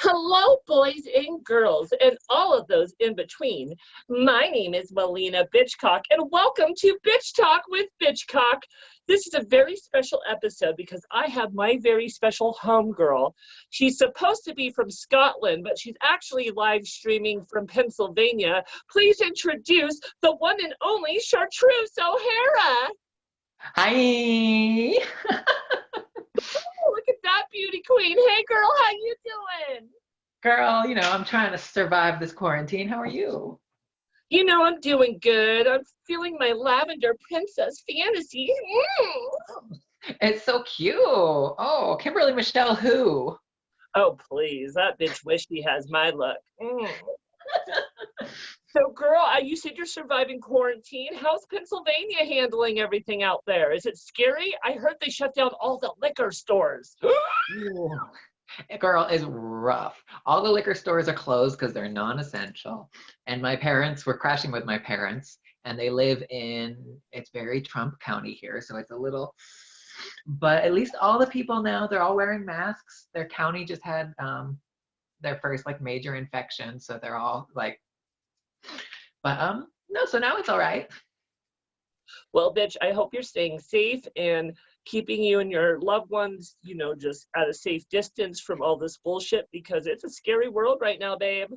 Hello, boys and girls, and all of those in between. My name is Maliena Bitchcock, and welcome to Bitch Talk with Bitchcock. This is a very special episode because I have my very special homegirl. She's supposed to be from Scotland, but she's actually live streaming from Pennsylvania. Please introduce the one and only Chartreuse O'hara. Hi. Oh, look at that beauty queen. Hey, girl, how you doing? Girl, I'm trying to survive this quarantine. How are you? I'm doing good. I'm feeling my lavender princess fantasy. It's so cute. Oh, Kimberly Michelle who? Oh, please. That bitch wish she has my look. So, girl, you said you're surviving quarantine. How's Pennsylvania handling everything out there? Is it scary? I heard they shut down all the liquor stores. Girl, is rough. All the liquor stores are closed because they're non-essential. And we're crashing with my parents, and they live it's very Trump County here, so it's a little, but at least all the people now, they're all wearing masks. Their county just had their first major infection, so they're all no, so now it's all right. Well, bitch, I hope you're staying safe and keeping you and your loved ones, just at a safe distance from all this bullshit, because it's a scary world right now, babe.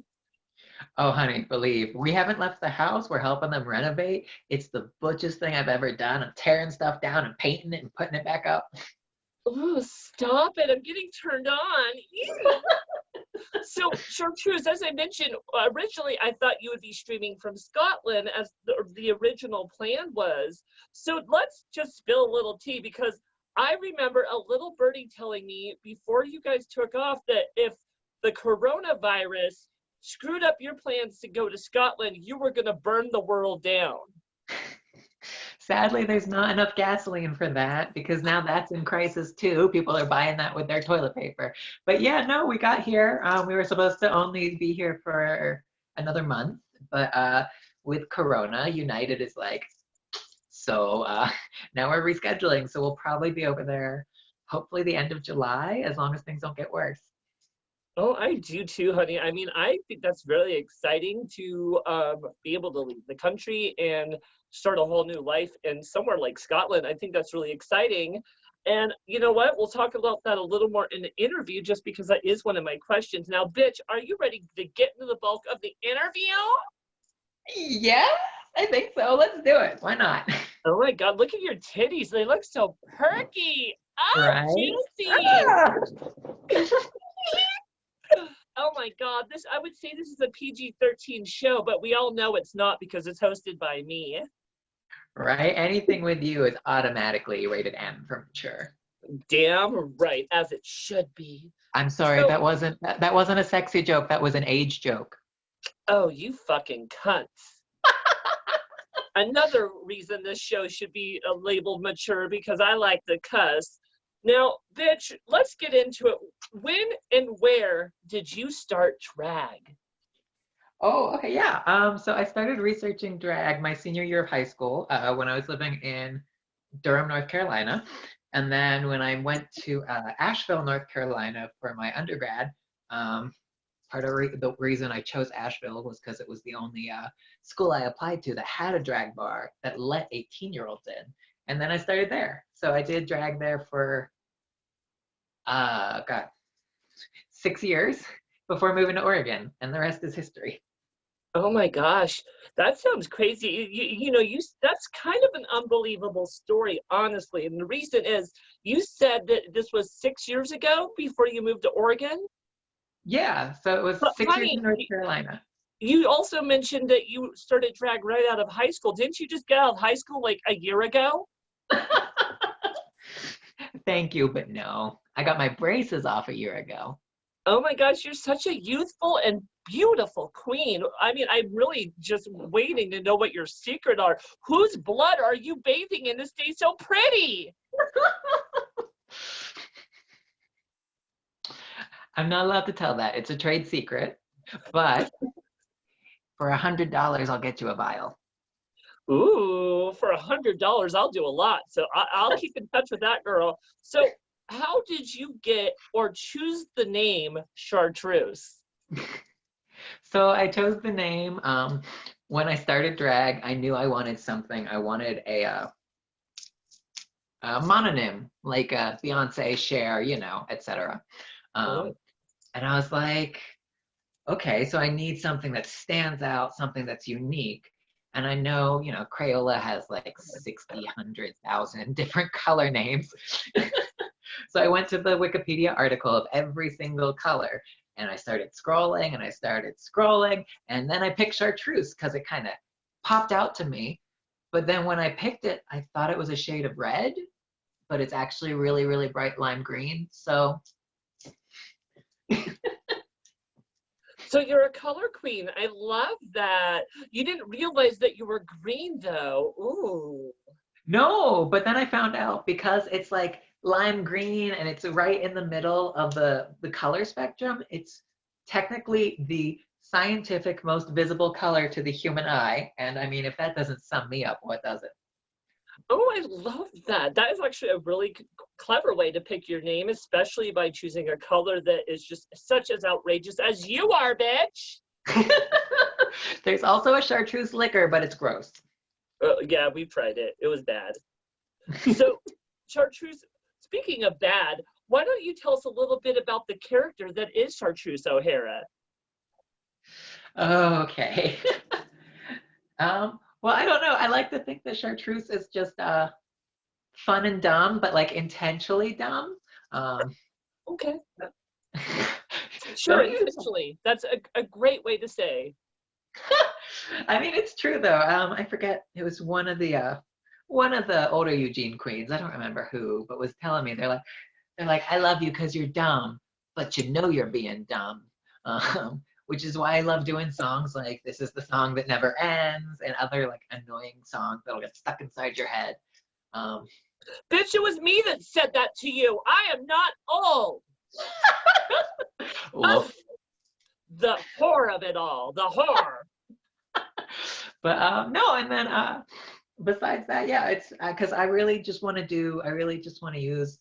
Oh, honey, believe. We haven't left the house. We're helping them renovate. It's the butchest thing I've ever done. I'm tearing stuff down and painting it and putting it back up. Oh, stop it. I'm getting turned on. So, Chartreuse, as I mentioned, originally I thought you would be streaming from Scotland as the original plan was. So let's just spill a little tea, because I remember a little birdie telling me before you guys took off that if the coronavirus screwed up your plans to go to Scotland, you were going to burn the world down. Sadly, there's not enough gasoline for that, because now that's in crisis too. People are buying that with their toilet paper. But yeah, no, we got here. We were supposed to only be here for another month, but with Corona, United is so now we're rescheduling. So we'll probably be over there, hopefully the end of July, as long as things don't get worse. Oh, I do too, honey. I mean, I think that's really exciting to be able to leave the country and start a whole new life in somewhere like Scotland. I think that's really exciting. And you know what? We'll talk about that a little more in the interview, just because that is one of my questions. Now, bitch, are you ready to get into the bulk of the interview? Yeah, I think so. Let's do it. Why not? Oh my God, look at your titties. They look so perky. Oh, Right? juicy. Ah! Oh my God, I would say this is a PG-13 show, but we all know it's not because it's hosted by me. Right? Anything with you is automatically rated M for mature. Damn right, as it should be. I'm sorry, that wasn't a sexy joke. That was an age joke. Oh, you fucking cunts. Another reason this show should be labeled mature, because I like to cuss. Now, bitch, let's get into it. When and where did you start drag? Oh, okay, yeah. So I started researching drag my senior year of high school when I was living in Durham, North Carolina. And then when I went to Asheville, North Carolina for my undergrad, part of the reason I chose Asheville was because it was the only school I applied to that had a drag bar that let 18-year-olds in. And then I started there. So I did drag there for, 6 years before moving to Oregon, and the rest is history. Oh my gosh, that sounds crazy. That's kind of an unbelievable story, honestly. And the reason is, you said that this was 6 years ago before you moved to Oregon? Yeah, so it was But 6 honey, years in North Carolina. You also mentioned that you started drag right out of high school. Didn't you just get out of high school like a year ago? Thank you, but no. I got my braces off a year ago. Oh my gosh, you're such a youthful and beautiful queen. I mean, I'm really just waiting to know what your secret are. Whose blood are you bathing in to stay so pretty? I'm not allowed to tell that. It's a trade secret, but for $100, I'll get you a vial. Ooh, for $100, I'll do a lot. So I'll keep in touch with that girl. So how did you get or choose the name Chartreuse? So I chose the name. When I started drag, I knew I wanted something. I wanted a mononym, like Beyonce, Cher, etc. Oh, And I was like, okay, so I need something that stands out, something that's unique. And I know, Crayola has like 60, 100,000 different color names. So I went to the Wikipedia article of every single color and I started scrolling and I started scrolling. And then I picked Chartreuse because it kind of popped out to me. But then when I picked it, I thought it was a shade of red, but it's actually really, really bright lime green. So so you're a color queen. I love that. You didn't realize that you were green though. Ooh. no, but then I found out because it's like lime green and it's right in the middle of the color spectrum, it's technically the scientific most visible color to the human eye. And I mean, if that doesn't sum me up, what does it? Oh, I love that. That is actually a really clever way to pick your name, especially by choosing a color that is just such as outrageous as you are, bitch. There's also a chartreuse liquor, but it's gross. Yeah, we've tried it. It was bad. So, Chartreuse, speaking of bad, why don't you tell us a little bit about the character that is Chartreuse O'Hara? Okay. Well, I don't know. I like to think that chartreuse is just fun and dumb, but like intentionally dumb. Um, Okay. Sure, don't you? intentionally. That's a great way to say. I mean, it's true though. I forget. It was one of the older Eugene queens. I don't remember who, but was telling me they're like, I love you because you're dumb, but you know you're being dumb. Which is why I love doing songs like "This Is the Song That Never Ends" and other like annoying songs that'll get stuck inside your head. Um, Bitch, it was me that said that to you. I am not old. Whoop. The horror of it all. The horror. But no, and then besides that, yeah, it's because I really just want to use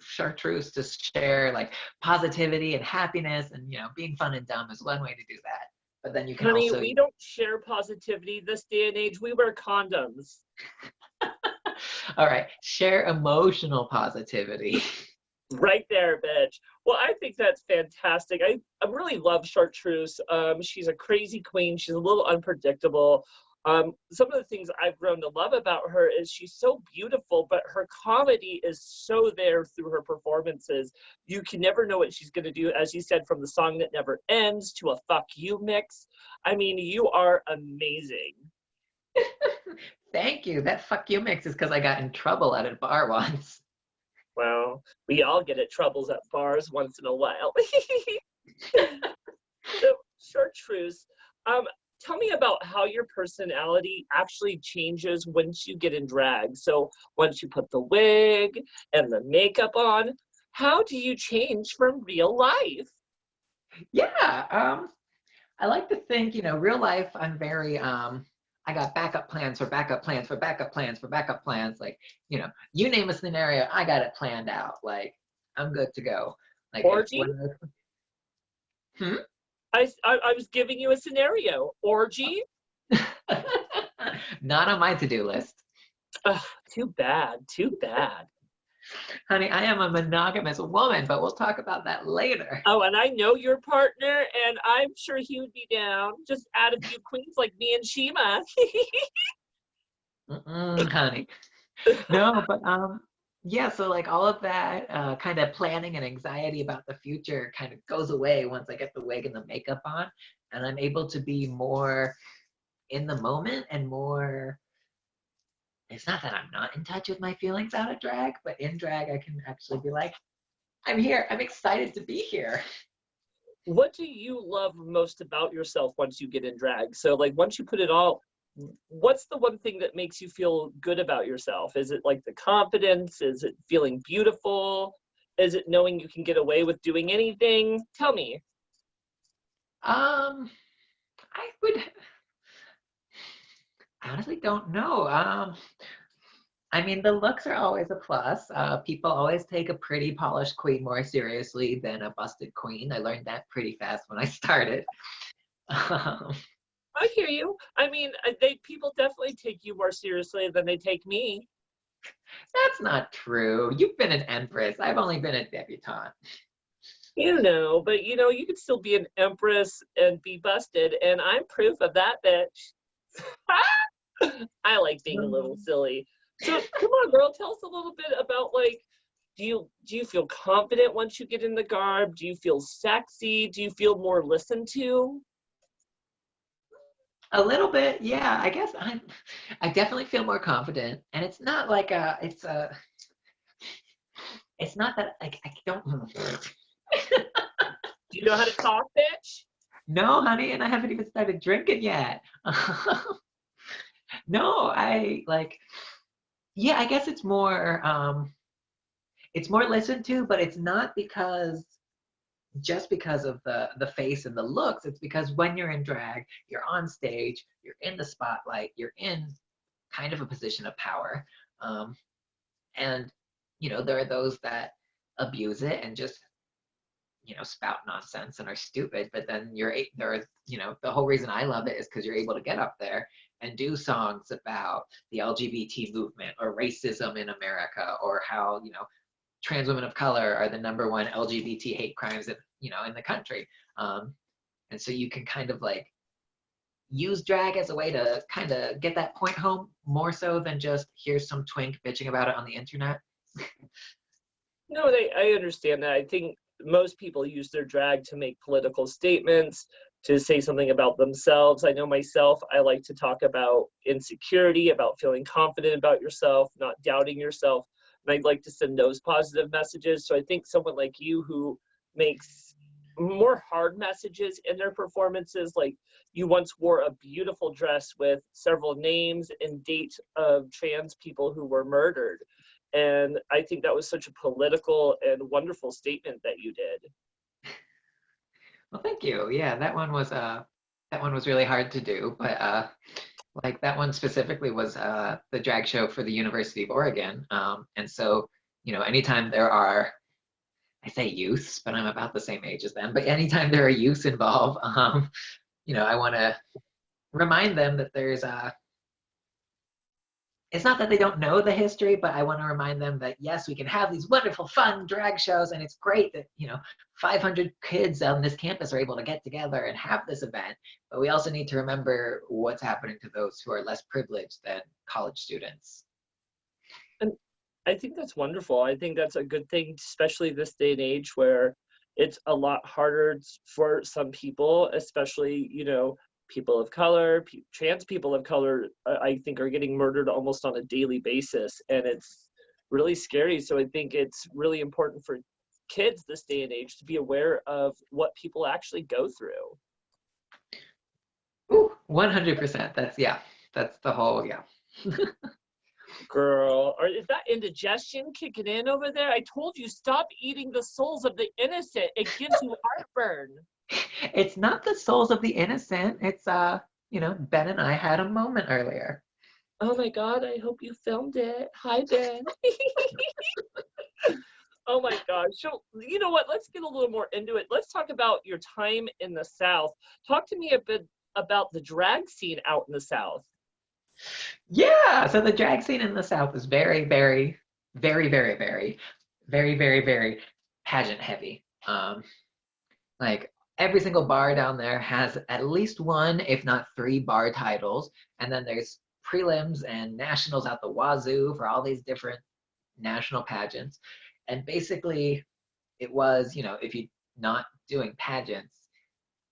chartreuse to share like positivity and happiness, and being fun and dumb is one way to do that. But then you can Honey, also we don't share positivity this day and age. We wear condoms. all right, share emotional positivity. Right there, bitch. Well, I think that's fantastic. I really love Chartreuse. She's a crazy queen. She's a little unpredictable. Some of the things I've grown to love about her is she's so beautiful, but her comedy is so there through her performances. You can never know what she's going to do, as you said, from the song that never ends to a fuck you mix. I mean, you are amazing. Thank you. That fuck you mix is because I got in trouble at a bar once. Well, we all get at troubles at bars once in a while. So, Chartreuse, tell me about how your personality actually changes once you get in drag. So, once you put the wig and the makeup on, how do you change from real life? Yeah, I like to think, real life, I'm very, I got backup plans for backup plans for backup plans for backup plans. Like, you name a scenario, I got it planned out. Like, I'm good to go. Like, if Orgy? when, hmm? I was giving you a scenario. Orgy? Not on my to-do list. Ugh, too bad. Too bad. Honey, I am a monogamous woman, but we'll talk about that later. Oh, and I know your partner, and I'm sure he would be down. Just add a few queens like me and Shima. Honey. No, but yeah, so like all of that kind of planning and anxiety about the future kind of goes away once I get the wig and the makeup on, and I'm able to be more in the moment and more. It's not that I'm not in touch with my feelings out of drag, but in drag I can actually be like, I'm here. I'm excited to be here. What do you love most about yourself once you get in drag? So, like, once you put it all, what's the one thing that makes you feel good about yourself? Is it like the confidence? Is it feeling beautiful? Is it knowing you can get away with doing anything? Tell me. I would honestly don't know. I mean, the looks are always a plus. People always take a pretty polished queen more seriously than a busted queen. I learned that pretty fast when I started. Um, I hear you. I mean, people definitely take you more seriously than they take me. that's not true. You've been an empress. I've only been a debutante. But you could still be an empress and be busted, and I'm proof of that, bitch. I like being a little silly. So come on, girl, tell us a little bit about like, do you feel confident once you get in the garb? Do you feel sexy? Do you feel more listened to? A little bit, yeah. I definitely feel more confident, and it's not like it's not that like I don't. Do you know how to talk, bitch? No, honey, and I haven't even started drinking yet. No, I like. Yeah, I guess it's more listened to, but it's not because just because of the face and the looks. It's because when you're in drag, you're on stage, you're in the spotlight, you're in kind of a position of power. Um, and there are those that abuse it and just spout nonsense and are stupid. But then the whole reason I love it is because you're able to get up there and do songs about the LGBT movement or racism in America, or how trans women of color are the number one LGBT hate crimes in the country. And so you can kind of like use drag as a way to kind of get that point home, more so than just here's some twink bitching about it on the internet. No, I understand that. I think most people use their drag to make political statements, to say something about themselves. I know myself, I like to talk about insecurity, about feeling confident about yourself, not doubting yourself. And I'd like to send those positive messages. So I think someone like you who makes more hard messages in their performances, like you once wore a beautiful dress with several names and dates of trans people who were murdered. And I think that was such a political and wonderful statement that you did. Well, thank you. Yeah, that one was really hard to do, but like that one specifically was the drag show for the University of Oregon. And so, anytime there are, I say youths, but I'm about the same age as them, but anytime there are youths involved, I want to remind them that it's not that they don't know the history, but I want to remind them that yes, we can have these wonderful, fun drag shows, and it's great that 500 kids on this campus are able to get together and have this event. But we also need to remember what's happening to those who are less privileged than college students. And I think that's wonderful. I think that's a good thing, especially this day and age where it's a lot harder for some people, especially people of color, trans people of color, I think are getting murdered almost on a daily basis. And it's really scary. So I think it's really important for kids this day and age to be aware of what people actually go through. Ooh, 100%. That's the whole, yeah. Girl, or is that indigestion kicking in over there? I told you, stop eating the souls of the innocent. It gives you heartburn. It's not the souls of the innocent. It's Ben and I had a moment earlier. Oh my God, I hope you filmed it. Hi, Ben. Oh my gosh. So, you know what? Let's get a little more into it. Let's talk about your time in the South. Talk to me a bit about the drag scene out in the South. Yeah, so the drag scene in the South is very, very, very, very, very, very, very, very pageant heavy. Like every single bar down there has at least one, if not three, bar titles, and then there's prelims and nationals out the wazoo for all these different national pageants. And basically, it was, if you're not doing pageants,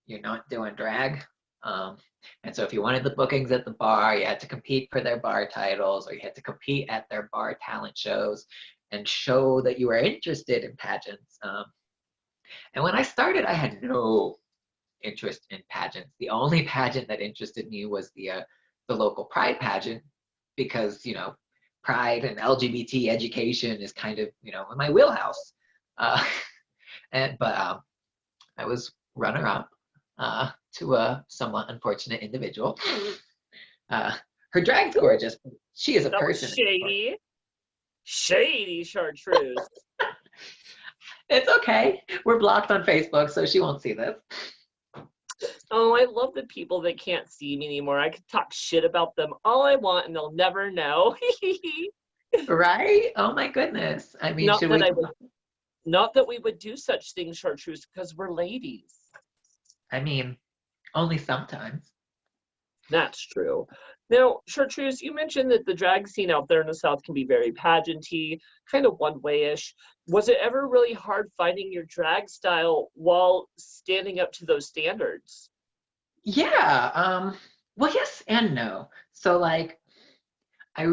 you're not doing drag. And so if you wanted the bookings at the bar, you had to compete for their bar titles, or you had to compete at their bar talent shows and show that you were interested in pageants. And when I started, I had no interest in pageants. The only pageant that interested me was the local pride pageant, because pride and LGBT education is kind of in my wheelhouse. But I was runner up to a somewhat unfortunate individual. Her drag's gorgeous. She is a That was person. shady. Shady Chartreuse. It's okay. We're blocked on Facebook, so she won't see this. Oh, I love the people that can't see me anymore. I could talk shit about them all I want and they'll never know. Right? Oh my goodness. I mean, Not should that we? I would, not that we would do such things, Chartreuse, because we're ladies. I mean, only sometimes. That's true. Now, Chartreuse, you mentioned that the drag scene out there in the South can be very pageanty, kind of one-way-ish. Was it ever really hard finding your drag style while standing up to those standards? Yeah. Well, yes and no. So like I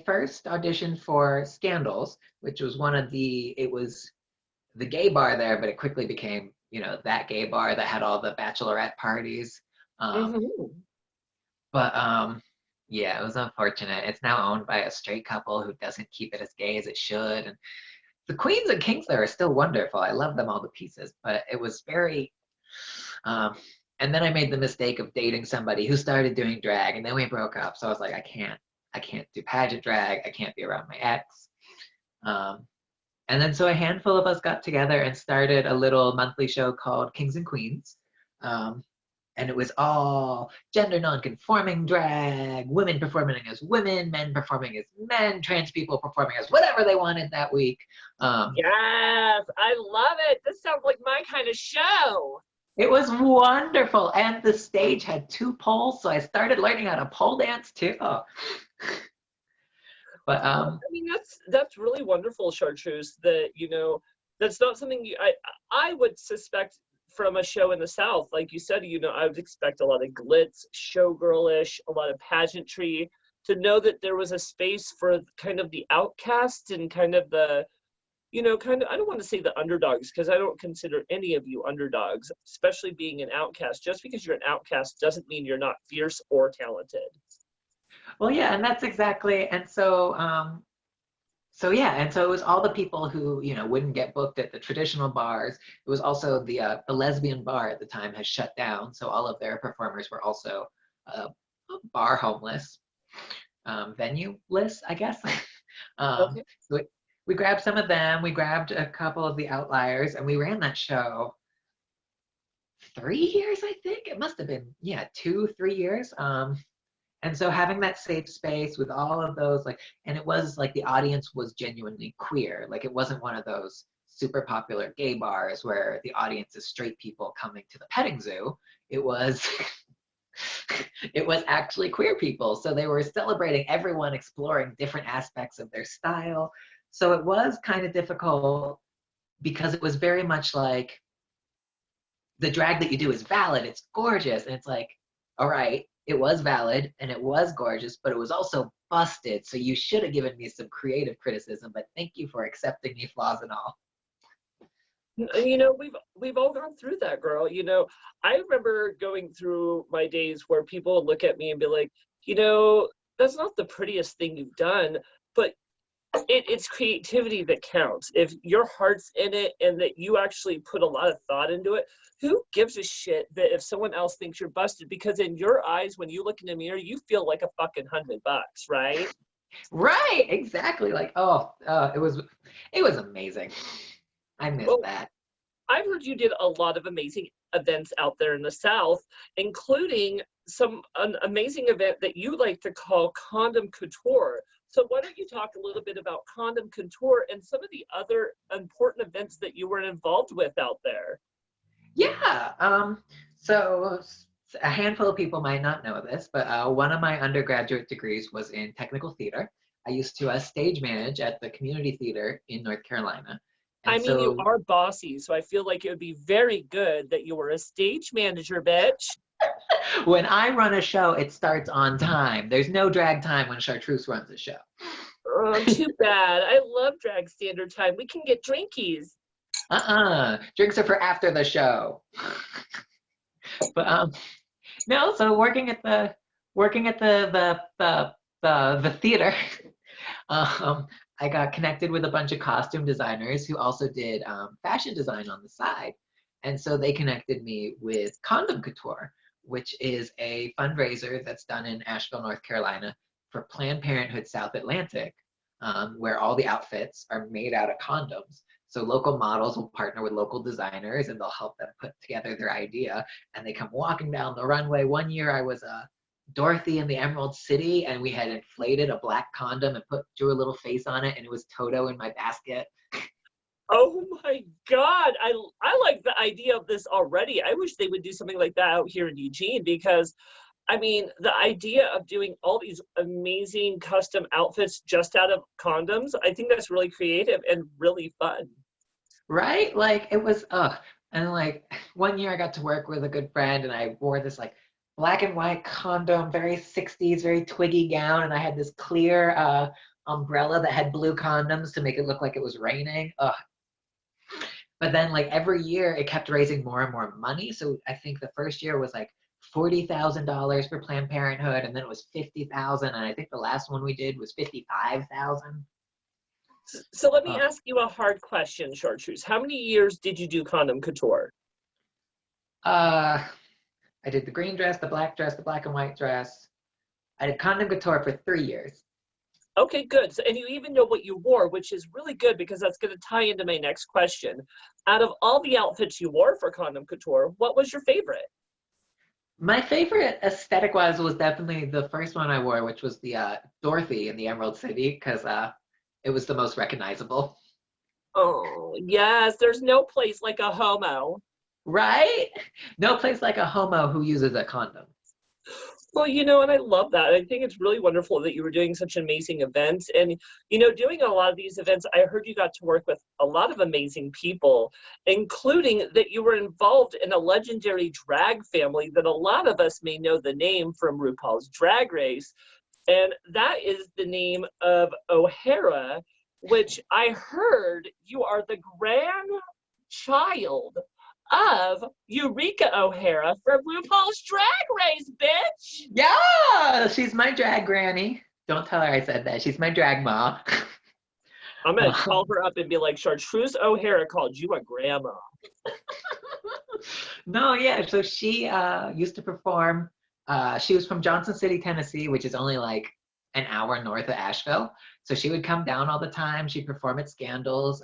first auditioned for Scandals, which was it was the gay bar there, but it quickly became, that gay bar that had all the bachelorette parties. Um, Mm-hmm. but yeah, it was unfortunate. It's now owned by a straight couple who doesn't keep it as gay as it should. And the queens and kings there are still wonderful. I love them all to pieces, but it was very, um, and then I made the mistake of dating somebody who started doing drag, and then we broke up. So I was like, I can't do pageant drag. I can't be around my ex. Um, and then so a handful of us got together and started a little monthly show called Kings and Queens. Um, and it was all gender non-conforming drag, women performing as women, men performing as men, trans people performing as whatever they wanted that week. Yes, I love it. This sounds like my kind of show. It was wonderful, and the stage had 2 poles, so I started learning how to pole dance too. But Well, I mean, that's really wonderful, Chartreuse, that, that's not something I would suspect from a show in the South. Like you said, I would expect a lot of glitz, showgirlish, a lot of pageantry. To know that there was a space for kind of the outcast and kind of the, I don't want to say the underdogs, because I don't consider any of you underdogs, especially being an outcast. Just because you're an outcast doesn't mean you're not fierce or talented. well, yeah, and that's exactly, and so yeah, and so it was all the people who wouldn't get booked at the traditional bars. It was also the lesbian bar at the time has shut down, so all of their performers were also uh, bar homeless, venue-less, I guess. Okay. So we grabbed some of them. We grabbed a couple of the outliers, and we ran that show 3 years, I think. It must have been, yeah, 2, 3 years. And so having that safe space with all of those, and it was like the audience was genuinely queer. Like it wasn't one of those super popular gay bars where the audience is straight people coming to the petting zoo. It was it was actually queer people. So they were celebrating everyone exploring different aspects of their style. So it was kind of difficult because it was very much like the drag that you do is valid, it's gorgeous. And it's like, all right, it was valid and it was gorgeous, but it was also busted. So you should have given me some creative criticism, but thank you for accepting me flaws and all. We've all gone through that, girl. I remember going through my days where people would look at me and be like, that's not the prettiest thing you've done, but it's creativity that counts. If your heart's in it and that you actually put a lot of thought into it, who gives a shit that if someone else thinks you're busted? Because in your eyes, when you look in the mirror, you feel like a fucking $100, right? Right, exactly. Like, it was amazing. I miss Well, that. I've heard you did a lot of amazing events out there in the South, including an amazing event that you like to call Condom Couture. So why don't you talk a little bit about Condom Couture and some of the other important events that you were involved with out there? Yeah. So a handful of people might not know this, but one of my undergraduate degrees was in technical theater. I used to stage manage at the community theater in North Carolina. I And mean, you so are bossy, so I feel like it would be very good that you were a stage manager, bitch. when I run a show, it starts on time. There's no drag time when Chartreuse runs a show. Oh, too bad. I love drag standard time. We can get drinkies. Drinks are for after the show. But no, so working at the theater, I got connected with a bunch of costume designers who also did fashion design on the side. And so they connected me with Condom Couture, which is a fundraiser that's done in Asheville, North Carolina for Planned Parenthood South Atlantic. where all the outfits are made out of condoms. So local models will partner with local designers and they'll help them put together their idea. And they come walking down the runway. One year I was Dorothy in the Emerald City, and we had inflated a black condom and drew a little face on it, and it was Toto in my basket. Oh my God. I like the idea of this already. I wish they would do something like that out here in Eugene, because I mean, the idea of doing all these amazing custom outfits just out of condoms, I think that's really creative and really fun. Right? Like it was, and like one year I got to work with a good friend and I wore this like black and white condom, very 60s, very twiggy gown. And I had this clear umbrella that had blue condoms to make it look like it was raining. Ugh. But then like every year it kept raising more and more money. So I think the first year was like $40,000 for Planned Parenthood, and then it was 50,000, and I think the last one we did was 55,000. So let me ask you a hard question, Chartreuse. How many years did you do Condom Couture? I did the green dress, the black and white dress. I did Condom Couture for 3 years. Okay, good. So, and you even know what you wore, which is really good because that's going to tie into my next question. Out of all the outfits you wore for Condom Couture, what was your favorite? My favorite aesthetic-wise was definitely the first one I wore, which was the Dorothy in the Emerald City, because it was the most recognizable. Oh, yes. There's no place like a homo. Right? No place like a homo who uses a condom. Well, you know, and I love that. I think it's really wonderful that you were doing such amazing events. And, you know, doing a lot of these events, I heard you got to work with a lot of amazing people, including that you were involved in a legendary drag family that a lot of us may know the name from RuPaul's Drag Race. And that is the name of O'Hara, which I heard you are the grandchild of Eureka O'Hara from RuPaul's Drag Race, bitch. Yeah, she's my drag granny. Don't tell her I said that. She's my drag ma. I'm going to call her up and be like, Chartreuse O'Hara called you a grandma. No, yeah, so she used to perform. She was from Johnson City, Tennessee, which is only like an hour north of Asheville. So she would come down all the time. She'd perform at Scandals.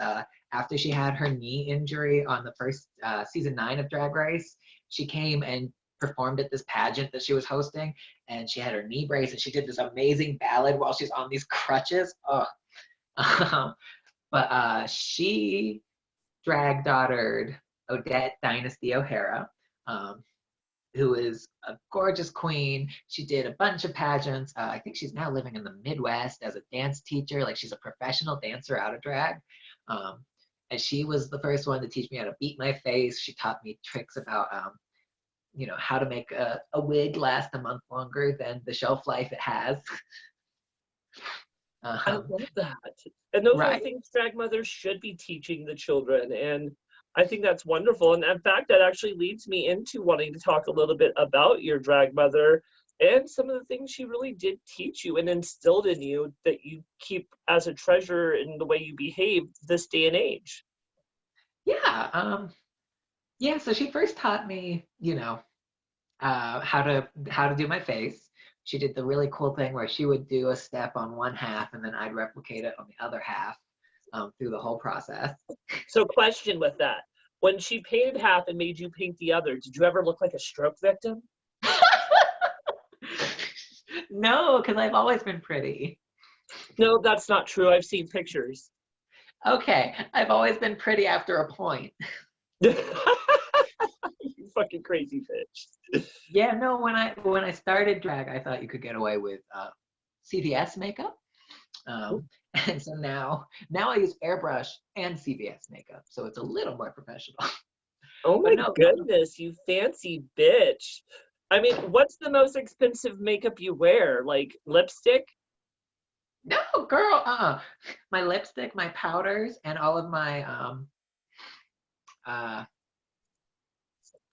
After she had her knee injury on the first season 9 of Drag Race, she came and performed at this pageant that she was hosting, and she had her knee brace, and she did this amazing ballad while she's on these crutches. Oh, but she drag daughtered Odette Dynasty O'Hara, who is a gorgeous queen. She did a bunch of pageants. I think she's now living in the Midwest as a dance teacher. Like she's a professional dancer out of drag. And she was the first one to teach me how to beat my face. She taught me tricks about, you know, how to make a wig last a month longer than the shelf life it has. I love that. And those right? are things drag mothers should be teaching the children. And I think that's wonderful. And in fact, that actually leads me into wanting to talk a little bit about your drag mother and some of the things she really did teach you and instilled in you that you keep as a treasure in the way you behave this day and age. Yeah. Yeah. So she first taught me, you know, how to do my face. She did the really cool thing where she would do a step on one half and then I'd replicate it on the other half through the whole process. So question with that. When she painted half and made you paint the other, did you ever look like a stroke victim? No, because I've always been pretty. No, that's not true. I've seen pictures. Okay, I've always been pretty after a point. You fucking crazy bitch. Yeah, no, when I started drag, I thought you could get away with CVS makeup. And so now I use airbrush and CVS makeup, so it's a little more professional. Oh my goodness, you fancy bitch. I mean, what's the most expensive makeup you wear? Like lipstick? No, girl, my lipstick, my powders, and all of my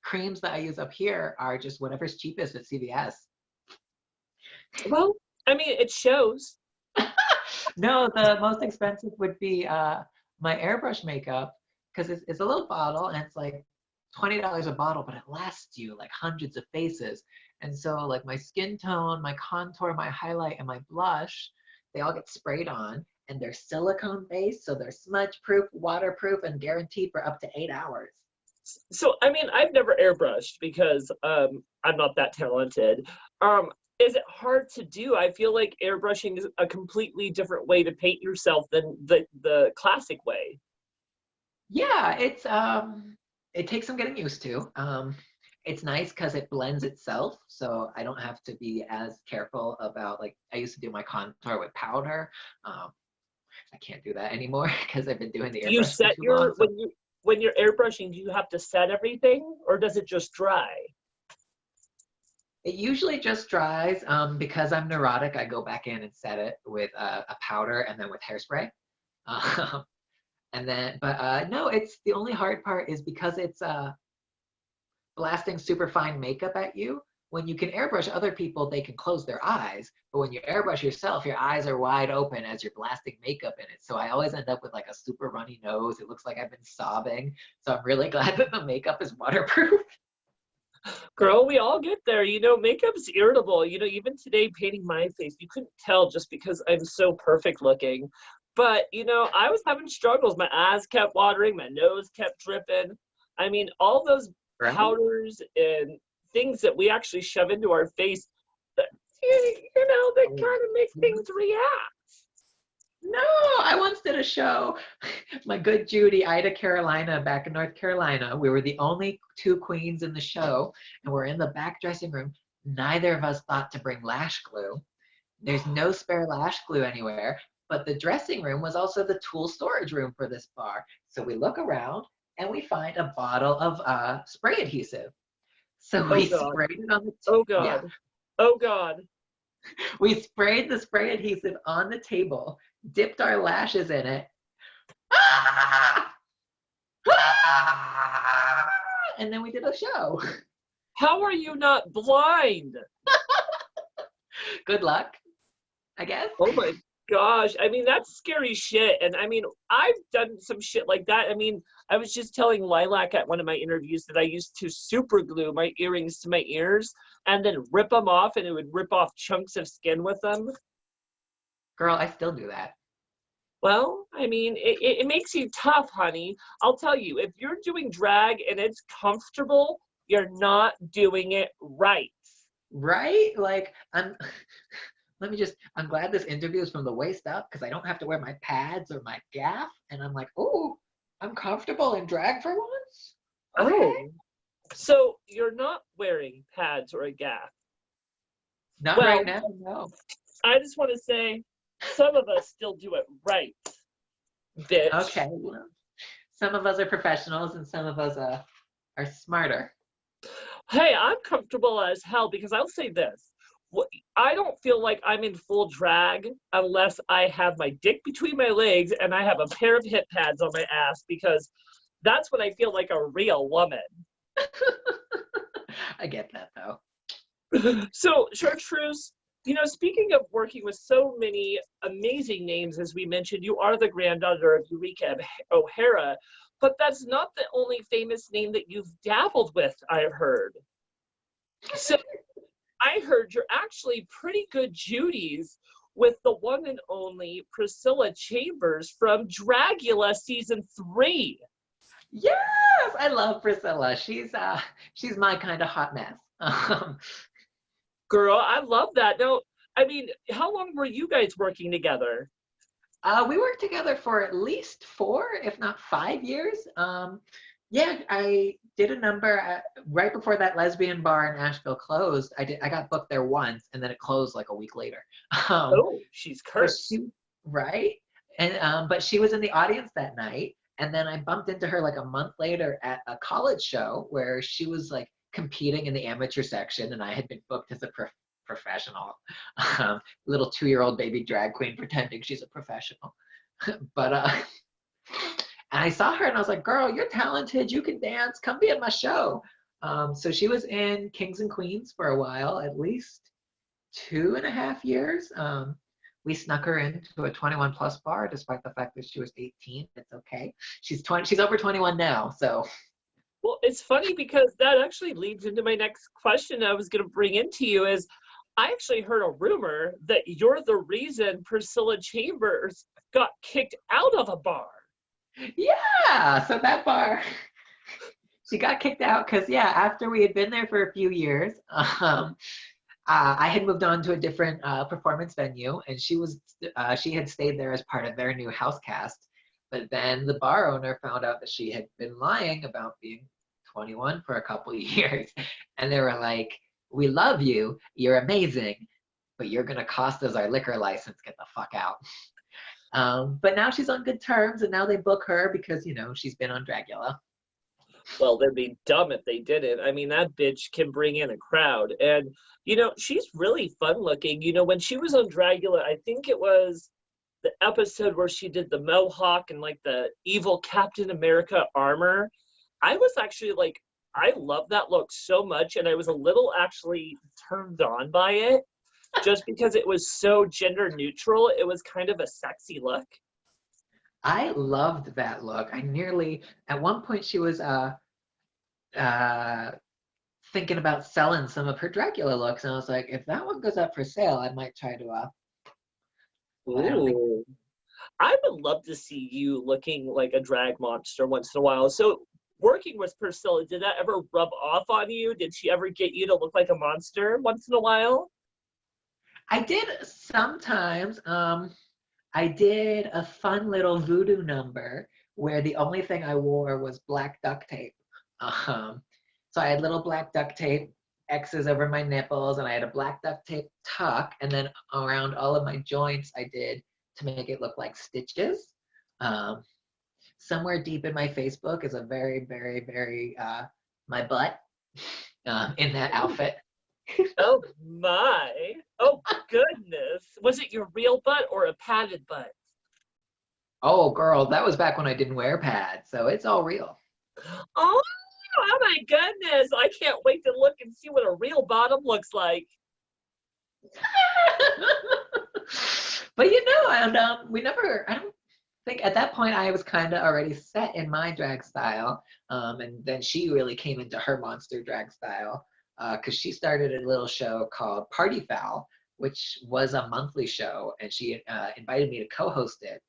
creams that I use up here are just whatever's cheapest at CVS. Well, I mean, it shows. No, the most expensive would be my airbrush makeup, because it's a little bottle and it's like $20 a bottle, but it lasts you like hundreds of faces. And so like my skin tone, my contour, my highlight, and my blush, they all get sprayed on. and they're silicone based, so they're smudge proof, waterproof, and guaranteed for up to 8 hours. So, I mean, I've never airbrushed because I'm not that talented. Is it hard to do? I feel like airbrushing is a completely different way to paint yourself than the classic way. Yeah, it takes some getting used to. It's nice because it blends itself, so I don't have to be as careful about, like, I used to do my contour with powder. I can't do that anymore because I've been doing the Do you airbrush for set too long. So when you're airbrushing, do you have to set everything or does it just dry? it usually just dries. Because I'm neurotic, I go back in and set it with a powder and then with hairspray. Um, and then, but no, it's the only hard part is because it's blasting super fine makeup at you. When you can airbrush other people, they can close their eyes. But when you airbrush yourself, your eyes are wide open as you're blasting makeup in it. So I always end up with like a super runny nose. It looks like I've been sobbing. So I'm really glad that the makeup is waterproof. Girl, we all get there. You know, makeup's irritable. You know, even today painting my face, you couldn't tell just because I'm so perfect looking. But, you know, I was having struggles. My eyes kept watering, my nose kept dripping. I mean, all those Right? powders and things that we actually shove into our face, you know, that kind of make things react. No, I once did a show. My good Judy, Ida Carolina, back in North Carolina. We were the only two queens in the show, and we're in the back dressing room. Neither of us thought to bring lash glue. There's no spare lash glue anywhere, but the dressing room was also the tool storage room for this bar. So we look around and we find a bottle of spray adhesive. So Oh we God. sprayed it on the Oh yeah, God. Oh God. we sprayed the spray adhesive on the table, dipped our lashes in it. Ah! Ah! And then we did a show. How are you not blind? Good luck, I guess. Oh my gosh. I mean, that's scary shit. And I mean, I've done some shit like that. I mean, I was just telling Lilac at one of my interviews that I used to super glue my earrings to my ears and then rip them off, and it would rip off chunks of skin with them. Girl, I still do that. Well, I mean, it makes you tough, honey. I'll tell you, if you're doing drag and it's comfortable, you're not doing it right. Right? Like, I'm glad this interview is from the waist up because I don't have to wear my pads or my gaff. And I'm like, oh, I'm comfortable in drag for once. Okay. Oh, so you're not wearing pads or a gaff. Not Well, right now, no. I just want to say, some of us still do it right, bitch. Okay. Well, some of us are professionals and some of us are smarter. Hey, I'm comfortable as hell because I'll say this. I don't feel like I'm in full drag unless I have my dick between my legs and I have a pair of hip pads on my ass, because that's when I feel like a real woman. I get that though. So, Chartreuse, you know, speaking of working with so many amazing names, as we mentioned, you are the granddaughter of Eureka O'Hara, but that's not the only famous name that you've dabbled with, I've heard. So I heard you're actually pretty good Judies with the one and only Priscilla Chambers from Dragula season 3. Yes, I love Priscilla. She's my kind of hot mess. Girl, I love that. Now, I mean, how long were you guys working together? We worked together for at least 4, if not 5 years. Yeah, I did a number right before that lesbian bar in Asheville closed. I got booked there once, and then it closed like a week later. Oh, she's cursed. Right? And but she was in the audience that night, and then I bumped into her like a month later at a college show where she was like competing in the amateur section, and I had been booked as a professional, little 2-year-old baby drag queen pretending she's a professional. But and I saw her and I was like, girl, you're talented, you can dance, come be at my show. So she was in Kings and Queens for a while, at least 2.5 years. We snuck her into a 21 plus bar despite the fact that she was 18. It's okay. She's over 21 now, so. Well, it's funny because that actually leads into my next question I was going to bring into you is, I actually heard a rumor that you're the reason Priscilla Chambers got kicked out of a bar. Yeah, so that bar, she got kicked out because, yeah, after we had been there for a few years, I had moved on to a different performance venue, and she had stayed there as part of their new house cast. But then the bar owner found out that she had been lying about being 21 for a couple of years, and they were like, "We love you, you're amazing, but you're gonna cost us our liquor license. Get the fuck out." But now she's on good terms, and now they book her because, you know, she's been on Dragula. Well, they'd be dumb if they didn't. I mean, that bitch can bring in a crowd. And, you know, she's really fun looking. You know, when she was on Dragula, I think it was the episode where she did the mohawk and like the evil Captain America armor. I was actually like, I love that look so much. And I was a little actually turned on by it just because it was so gender neutral. It was kind of a sexy look. I loved that look. At one point she was uh, thinking about selling some of her Dracula looks, and I was like, if that one goes up for sale, I might try to. I don't think. Ooh. I would love to see you looking like a drag monster once in a while. So working with Priscilla, did that ever rub off on you? Did she ever get you to look like a monster once in a while? I did sometimes. I did a fun little voodoo number where the only thing I wore was black duct tape. So I had little black duct tape X's over my nipples, and I had a black duct tape tuck, and then around all of my joints I did to make it look like stitches. Um, Somewhere deep in my Facebook is a very, very, very my butt in that outfit. Oh my. Oh goodness. Was it your real butt or a padded butt? Oh, girl, that was back when I didn't wear pads, so it's all real. Oh my goodness. I can't wait to look and see what a real bottom looks like. But you know, and I don't think at that point I was kind of already set in my drag style. And then she really came into her monster drag style because she started a little show called Party Foul, which was a monthly show, and she invited me to co-host it.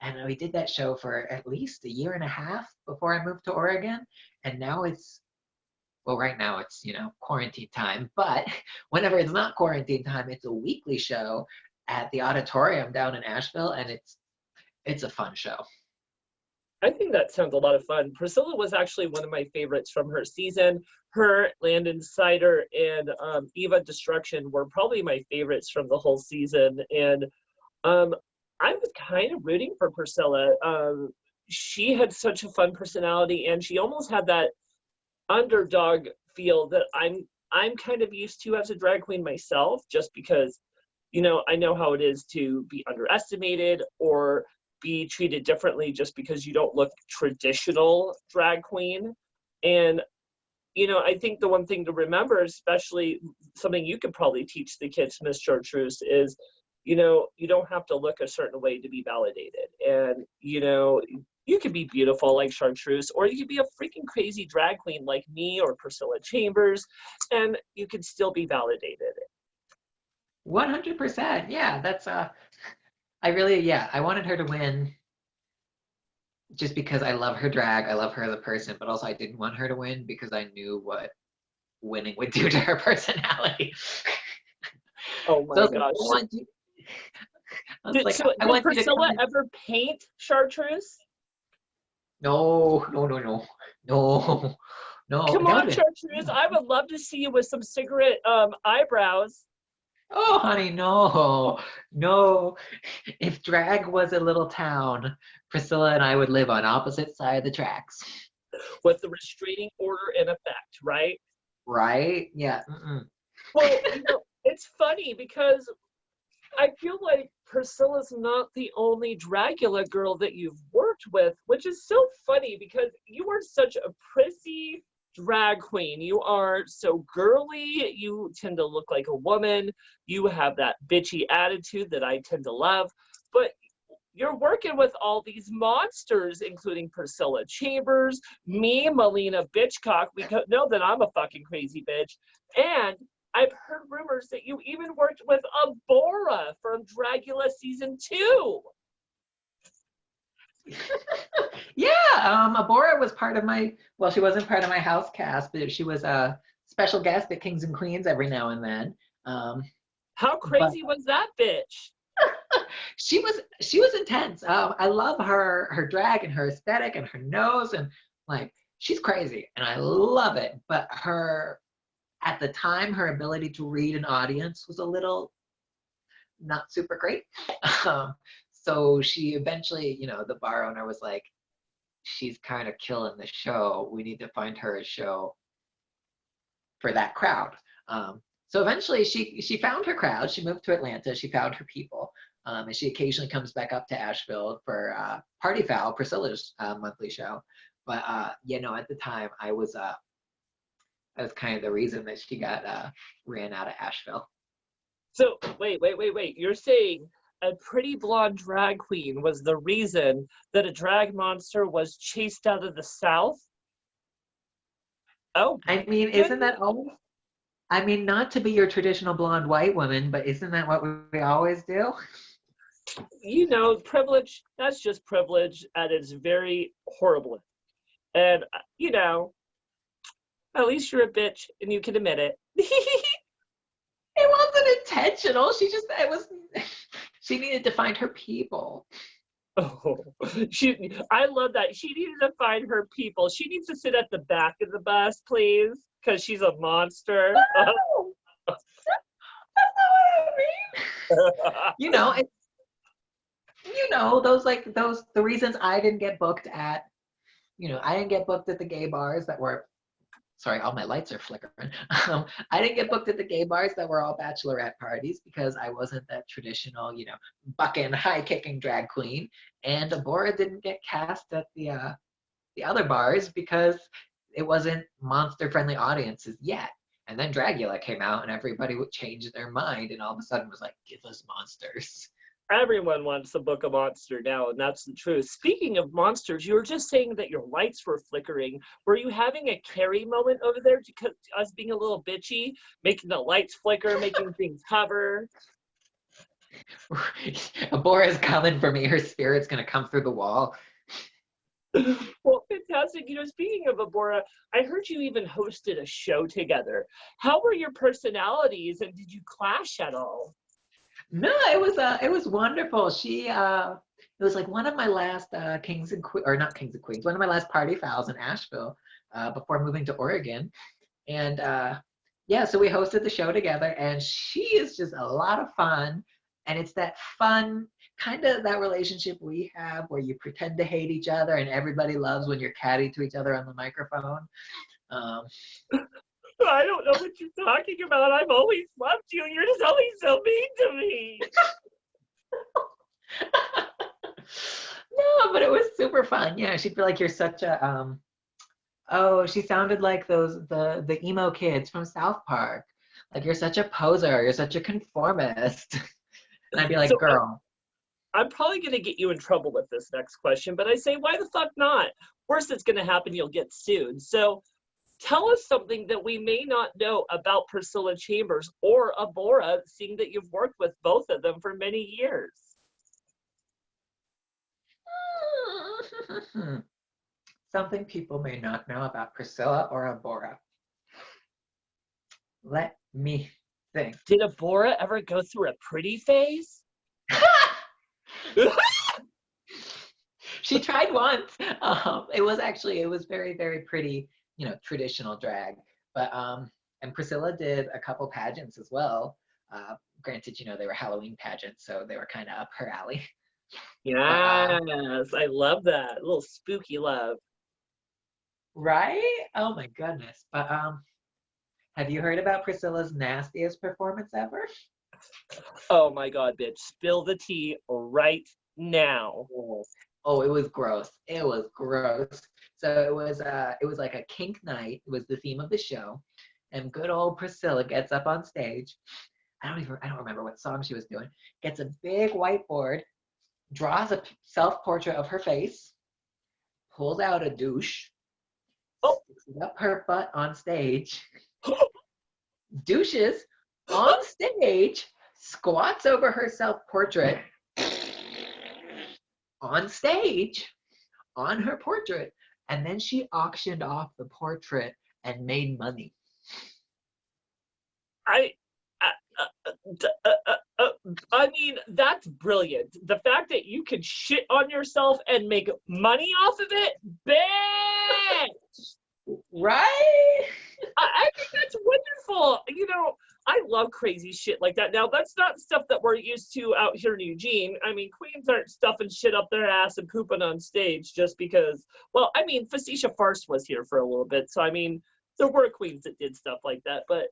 And we did that show for at least a year and a half before I moved to Oregon. And now right now it's, you know, quarantine time, but whenever it's not quarantine time, it's a weekly show at the auditorium down in Asheville, and it's a fun show. I think that sounds a lot of fun. Priscilla was actually one of my favorites from her season. Her, Landon Cider, and Eva Destruction were probably my favorites from the whole season. And I was kind of rooting for Priscilla. She had such a fun personality, and she almost had that underdog feel that I'm kind of used to as a drag queen myself, just because, you know, I know how it is to be underestimated or be treated differently just because you don't look traditional drag queen. And, you know, I think the one thing to remember, especially something you could probably teach the kids, Miss Chartreuse, is, you know, you don't have to look a certain way to be validated. And, you know, you could be beautiful like Chartreuse, or you could be a freaking crazy drag queen like me or Priscilla Chambers, and you could still be validated. 100%. Yeah, that's I wanted her to win just because I love her drag, I love her as a person, but also I didn't want her to win because I knew what winning would do to her personality. Oh my gosh. Did Priscilla ever paint Chartreuse? No. Come on, Chartreuse. I would love to see you with some cigarette eyebrows. Oh, honey, no. If drag was a little town, Priscilla and I would live on opposite side of the tracks. With the restraining order in effect, right? Right? Yeah. Well, you know, it's funny because I feel like Priscilla's not the only Dragula girl that you've worked with, which is so funny because you are such a prissy drag queen. You are so girly. You tend to look like a woman. You have that bitchy attitude that I tend to love. But you're working with all these monsters, including Priscilla Chambers, me, Maliena Bitchcock. We know that I'm a fucking crazy bitch. And I've heard rumors that you even worked with Abora from Dragula season 2. Yeah, Abora was part of my, well, she wasn't part of my house cast, but she was a special guest at Kings and Queens every now and then. Um, How but crazy was that bitch? she was intense. I love her drag and her aesthetic and her nose and like she's crazy and I love it. But her at the time her ability to read an audience was a little not super great. Um, so she eventually, the bar owner was like, she's kind of killing the show. We need to find her a show for that crowd. So eventually she found her crowd. She moved to Atlanta. She found her people. And she occasionally comes back up to Asheville for Party Foul, Priscilla's monthly show. But at the time I was kind of the reason that she got ran out of Asheville. So wait. You're saying a pretty blonde drag queen was the reason that a drag monster was chased out of the South? Oh, I mean, isn't that always? I mean, not to be your traditional blonde white woman, but isn't that what we always do? privilege, that's just privilege at its very horrible. And, at least you're a bitch and you can admit it. It wasn't intentional. She needed to find her people. Oh, I love that. She needed to find her people. She needs to sit at the back of the bus, please, because she's a monster. No, that's not what I mean. The reasons I didn't get booked at, I didn't get booked at the gay bars that were, sorry, all my lights are flickering. I didn't get booked at the gay bars that were all bachelorette parties because I wasn't that traditional, bucking, high-kicking drag queen. And Abora didn't get cast at the other bars because it wasn't monster-friendly audiences yet. And then Dragula came out and everybody would change their mind and all of a sudden was like, give us monsters. Everyone wants to book a monster now, and that's the truth. Speaking of monsters, you were just saying that your lights were flickering. Were you having a Carrie moment over there because us being a little bitchy, making the lights flicker, making things hover? Abora's coming for me. Her spirit's going to come through the wall. Well, fantastic. Speaking of Abora, I heard you even hosted a show together. How were your personalities, and did you clash at all? No, it was wonderful. It was like one of my last Kings and Queens, or not Kings and Queens, one of my last party fouls in Asheville before moving to Oregon. And so we hosted the show together and she is just a lot of fun. And it's that fun, kind of that relationship we have where you pretend to hate each other and everybody loves when you're catty to each other on the microphone. I don't know what you're talking about. I've always loved you. You're just always so mean to me. No, but it was super fun. Yeah, she'd be like, you're such a, she sounded like the emo kids from South Park. Like, you're such a poser. You're such a conformist. And I'd be like, girl. I'm probably going to get you in trouble with this next question, but I say, why the fuck not? Worst that's going to happen, you'll get sued. So tell us something that we may not know about Priscilla Chambers or Abora, seeing that you've worked with both of them for many years. Something people may not know about Priscilla or Abora. Let me think. Did Abora ever go through a pretty phase? She tried once. It was very, very pretty, traditional drag. But and Priscilla did a couple pageants as well. Granted, they were Halloween pageants, so they were kind of up her alley. Yes, I love that. A little spooky love. Right? Oh my goodness. But have you heard about Priscilla's nastiest performance ever? Oh my God, bitch. Spill the tea right now. Oh, it was gross. It was gross. So it was like a kink night. It was the theme of the show. And good old Priscilla gets up on stage. I don't remember what song she was doing. Gets a big whiteboard, draws a self-portrait of her face, pulls out a douche, sticks it up her butt on stage, douches on stage, squats over her self-portrait on stage, on her portrait, and then she auctioned off the portrait and made money. I, I mean, that's brilliant. The fact that you could shit on yourself and make money off of it, bitch! Right? I think that's wonderful. You know, I love crazy shit like that. Now, that's not stuff that we're used to out here in Eugene. I mean, queens aren't stuffing shit up their ass and pooping on stage just because, well, I mean, Facetious Farce was here for a little bit. So, I mean, there were queens that did stuff like that. But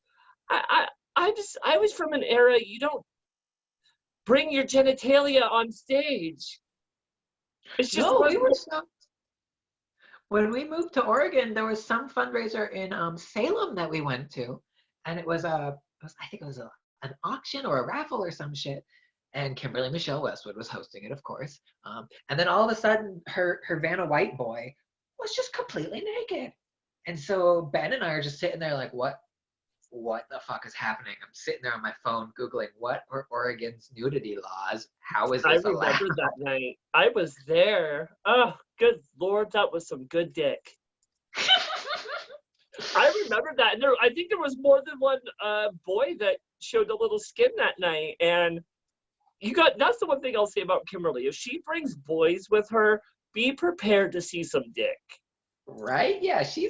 I was from an era, you don't bring your genitalia on stage. It's just No, we were so. When we moved to Oregon, there was some fundraiser in Salem that we went to, and it was I think it was an auction or a raffle or some shit, and Kimberly Michelle Westwood was hosting it, of course. And then all of a sudden, her Vanna White boy was just completely naked, and so Ben and I are just sitting there like, what the fuck is happening? I'm sitting there on my phone Googling what are Oregon's nudity laws? How is this allowed? I remember that night. I was there. Oh, good Lord, that was some good dick. I remember that. And I think there was more than one boy that showed a little skin that night. And that's the one thing I'll say about Kimberly. If she brings boys with her, be prepared to see some dick. Right? Yeah, she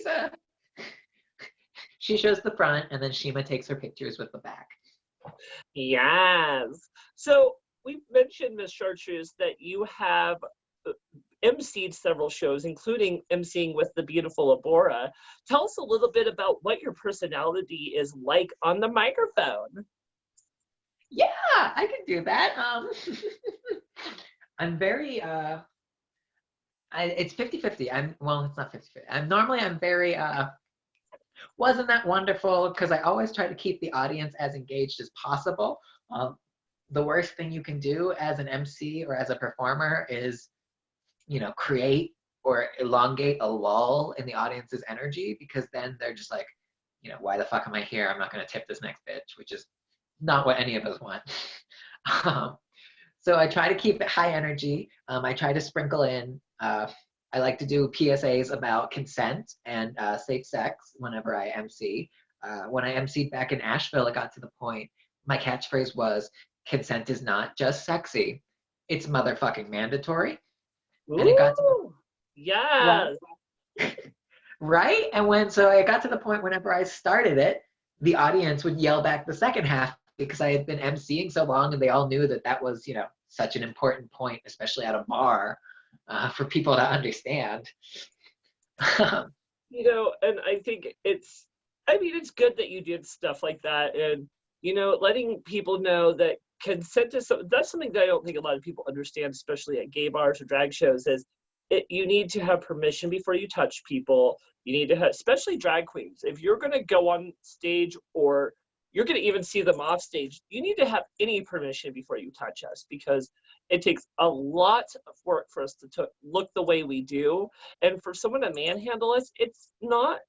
shows the front, and then Shima takes her pictures with the back. Yes. So we mentioned, Miss Chartreuse, that you have emceed several shows, including emceeing with the beautiful Ohara. Tell us a little bit about what your personality is like on the microphone. Yeah, I can do that. I'm very it's 50-50. Well, it's not 50-50. I'm very wasn't that wonderful, because I always try to keep the audience as engaged as possible. The worst thing you can do as an MC or as a performer is, create or elongate a lull in the audience's energy, because then they're just like, why the fuck am I here? I'm not going to tip this next bitch, which is not what any of us want. So I try to keep it high energy. I try to sprinkle in, I like to do PSAs about consent and safe sex whenever I MC. When I MC'd back in Asheville, it got to the point, my catchphrase was, consent is not just sexy, it's motherfucking mandatory. Ooh, and it got to the, yes. Right? And so I got to the point whenever I started it, the audience would yell back the second half, because I had been MCing so long, and they all knew that was, such an important point, especially at a bar, for people to understand. And I think it's good that you did stuff like that, and, letting people know that consent is that's something that I don't think a lot of people understand, especially at gay bars or drag shows, is you need to have permission before you touch people. You need to have, especially drag queens, if you're going to go on stage or you're going to even see them off stage, you need to have any permission before you touch us, because it takes a lot of work for us to look the way we do. And for someone to manhandle us, it's not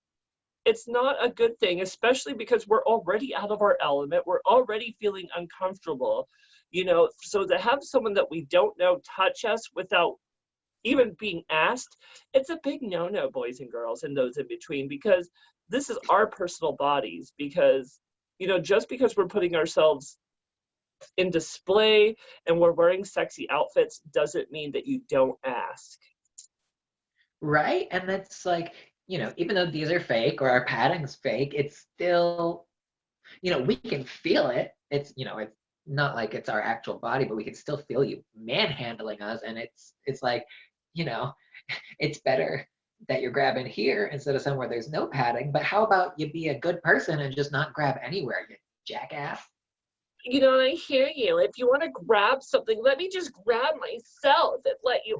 a good thing, especially because we're already out of our element. We're already feeling uncomfortable, so to have someone that we don't know touch us without even being asked, it's a big no-no, boys and girls and those in between, because this is our personal bodies. Because just because we're putting ourselves in display and we're wearing sexy outfits doesn't mean that you don't ask. Right? And that's like, even though these are fake or our padding's fake, it's still, we can feel it. It's, it's not like it's our actual body, but we can still feel you manhandling us. And it's like, it's better that you're grabbing here instead of somewhere there's no padding. But how about you be a good person and just not grab anywhere, you jackass? I hear you. If you want to grab something, let me just grab myself and let you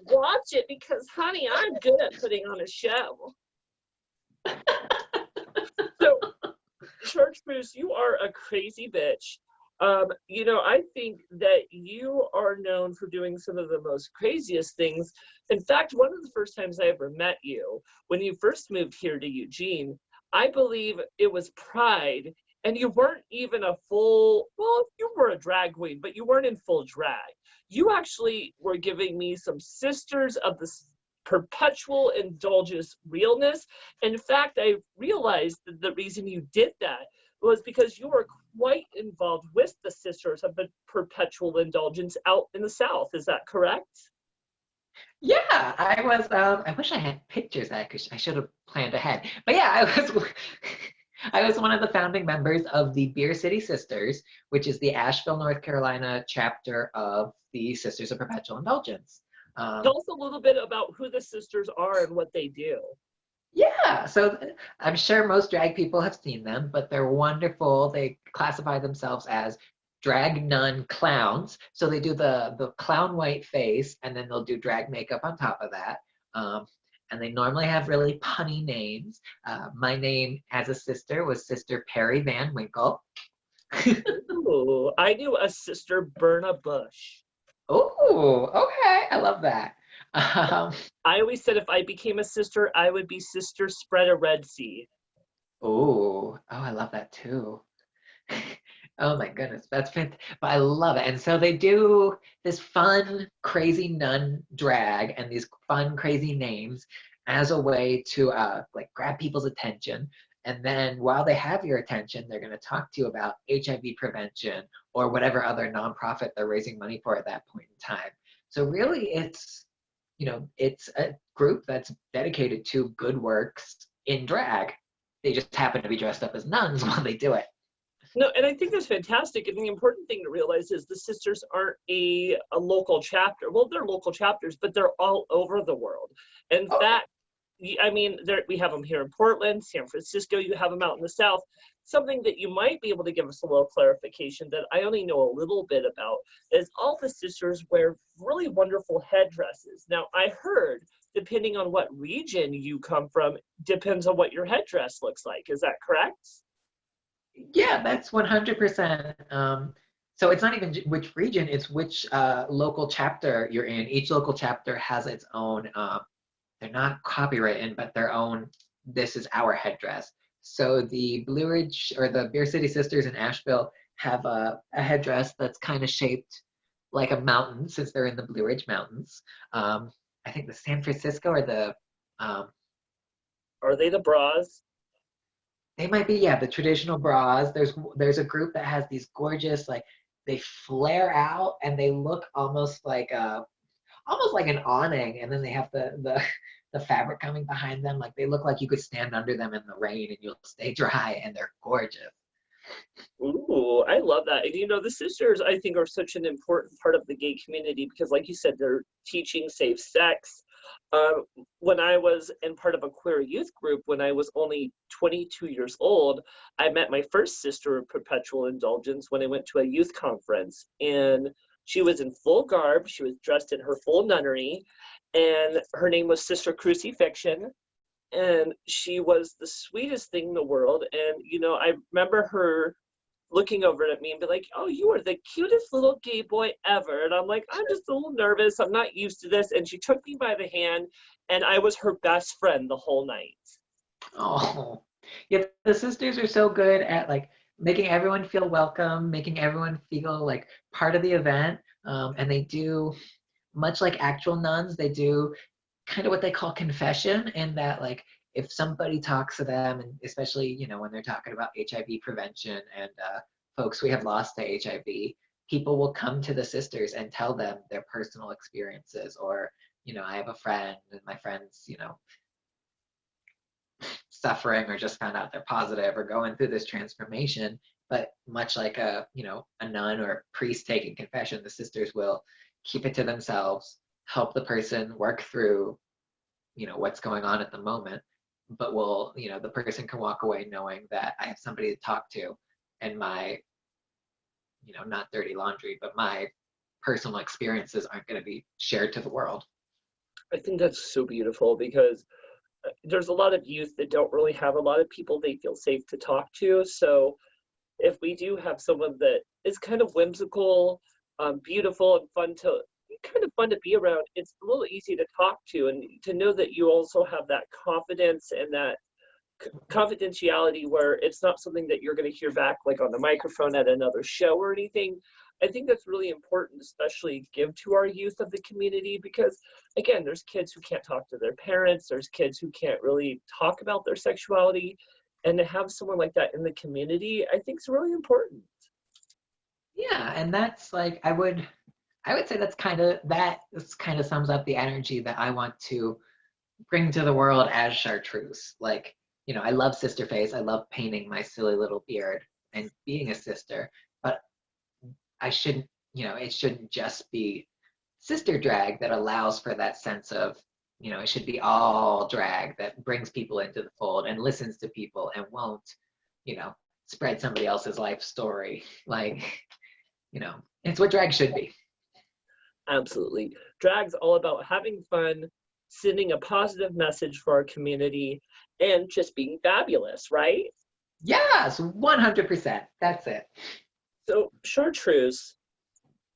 watch it, because, honey, I'm good at putting on a show. So, Chartreuse, you are a crazy bitch. I think that you are known for doing some of the most craziest things. In fact, one of the first times I ever met you, when you first moved here to Eugene, I believe it was Pride, and you weren't even you were a drag queen, but you weren't in full drag. You actually were giving me some Sisters of the perpetual indulgence realness. In fact, I realized that the reason you did that was because you were quite involved with the Sisters of the Perpetual Indulgence out in the South. Is that correct? Yeah, I was. I wish I had pictures. I should have planned ahead. But yeah, I was. I was one of the founding members of the Beer City Sisters, which is the Asheville, North Carolina chapter of the Sisters of Perpetual Indulgence. Tell us a little bit about who the sisters are and what they do. Yeah, so I'm sure most drag people have seen them, but they're wonderful. They classify themselves as drag nun clowns. So they do the clown white face, and then they'll do drag makeup on top of that. And they normally have really punny names. My name as a sister was Sister Perry Van Winkle. Ooh, I knew a Sister Berna Bush. Oh, okay. I love that. Um, I always said if I became a sister, I would be Sister Spread a Red Sea. I love that too. Oh my goodness, that's fantastic. But I love it. And so they do this fun, crazy nun drag and these fun, crazy names as a way to like grab people's attention. And then while they have your attention, they're going to talk to you about HIV prevention or whatever other nonprofit they're raising money for at that point in time. So really it's a group that's dedicated to good works in drag. They just happen to be dressed up as nuns while they do it. No, and I think that's fantastic. And the important thing to realize is the sisters aren't a local chapter. Well, they're local chapters, but they're all over the world. In fact, I mean, we have them here in Portland, San Francisco, you have them out in the South. Something that you might be able to give us a little clarification that I only know a little bit about is all the sisters wear really wonderful headdresses. Now, I heard, depending on what region you come from, depends on what your headdress looks like. Is that correct? Yeah, that's 100%. So it's not even which region, it's which local chapter you're in. Each local chapter has its own, they're not copywritten, but their own, this is our headdress. So the Blue Ridge or the Beer City Sisters in Asheville have a headdress that's kind of shaped like a mountain since they're in the Blue Ridge Mountains. I think the San Francisco or the... Are they the bras? They might be, yeah, the traditional bras. There's a group that has these gorgeous, like, they flare out and they look almost like an awning, and then they have the fabric coming behind them. Like they look like you could stand under them in the rain and you'll stay dry, and they're gorgeous. Ooh, I love that. And the sisters, I think, are such an important part of the gay community because, like you said, they're teaching safe sex. When I was in part of a queer youth group, when I was only 22 years old, I met my first sister of perpetual indulgence when I went to a youth conference. And she was in full garb. She was dressed in her full nunnery. And her name was Sister Crucifixion. And she was the sweetest thing in the world. And, I remember her looking over at me and be like, oh, you are the cutest little gay boy ever. And I'm like, I'm just a little nervous. I'm not used to this. And she took me by the hand, and I was her best friend the whole night. Oh, yeah, the sisters are so good at like making everyone feel welcome, making everyone feel like part of the event. And they do, much like actual nuns, they do kind of what they call confession, in that like if somebody talks to them, and especially when they're talking about HIV prevention and folks we have lost to HIV, people will come to the sisters and tell them their personal experiences, or I have a friend and my friend's suffering or just found out they're positive or going through this transformation. But much like a nun or a priest taking confession, the sisters will keep it to themselves, help the person work through what's going on at the moment, but the person can walk away knowing that I have somebody to talk to, and my not dirty laundry, but my personal experiences aren't going to be shared to the world. I think that's so beautiful because there's a lot of youth that don't really have a lot of people they feel safe to talk to. So if we do have someone that is kind of whimsical, beautiful, and fun to be around, it's a little easy to talk to, and to know that you also have that confidence and that confidentiality where it's not something that you're going to hear back like on the microphone at another show or anything. I think that's really important, especially to give to our youth of the community, because again, there's kids who can't talk to their parents, there's kids who can't really talk about their sexuality, and to have someone like that in the community, I think is really important. Yeah, and that's like I would say this kind of sums up the energy that I want to bring to the world as Chartreuse. Like, I love sister face. I love painting my silly little beard and being a sister, but I shouldn't, it shouldn't just be sister drag that allows for that sense of, it should be all drag that brings people into the fold and listens to people and won't, you know, spread somebody else's life story. Like, it's what drag should be. Absolutely. Drag's all about having fun, sending a positive message for our community, and just being fabulous, right? Yes, 100%. That's it. So, Chartreuse,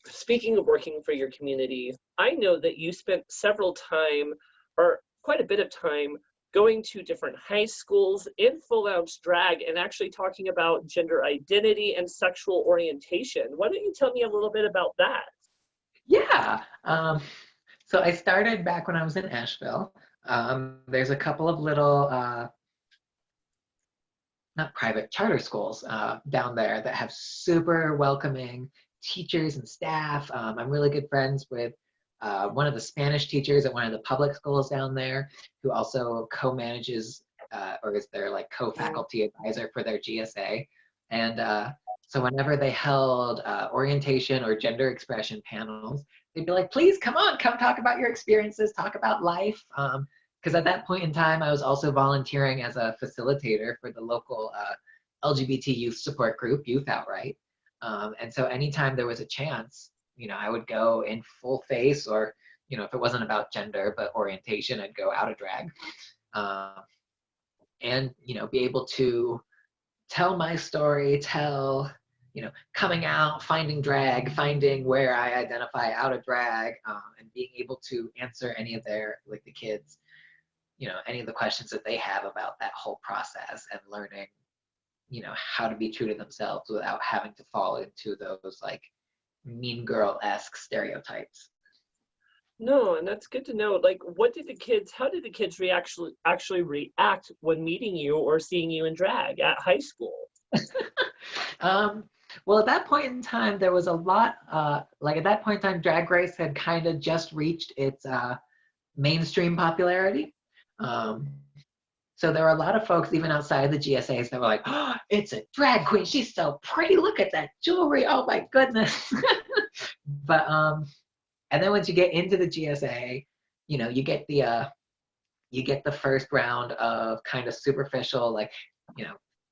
speaking of working for your community, I know that you spent several time, or quite a bit of time, going to different high schools in full ounce drag and actually talking about gender identity and sexual orientation. Why don't you tell me a little bit about that? Yeah. So I started back when I was in Asheville. There's a couple of little, not private, charter schools down there that have super welcoming teachers and staff. I'm really good friends with one of the Spanish teachers at one of the public schools down there, who also co-manages or is their like co-faculty advisor for their GSA. And so whenever they held orientation or gender expression panels, they'd be like, please come on, come talk about your experiences, talk about life. Because at that point in time, I was also volunteering as a facilitator for the local LGBT youth support group, Youth Outright. And so anytime there was a chance, I would go in full face, or, if it wasn't about gender, but orientation, I'd go out of drag. And, be able to tell my story, coming out, finding drag, finding where I identify out of drag, and being able to answer any of the kids, any of the questions that they have about that whole process, and learning, how to be true to themselves without having to fall into those like mean girl-esque stereotypes. No, and that's good to know. Like, how did the kids actually react when meeting you or seeing you in drag at high school? Well, at that point in time, there was a lot, at that point in time, Drag Race had kind of just reached its mainstream popularity. So there were a lot of folks, even outside of the GSAs, that were like, oh, it's a drag queen. She's so pretty. Look at that jewelry. Oh my goodness. But, and then once you get into the GSA, you get the first round of kind of superficial, like,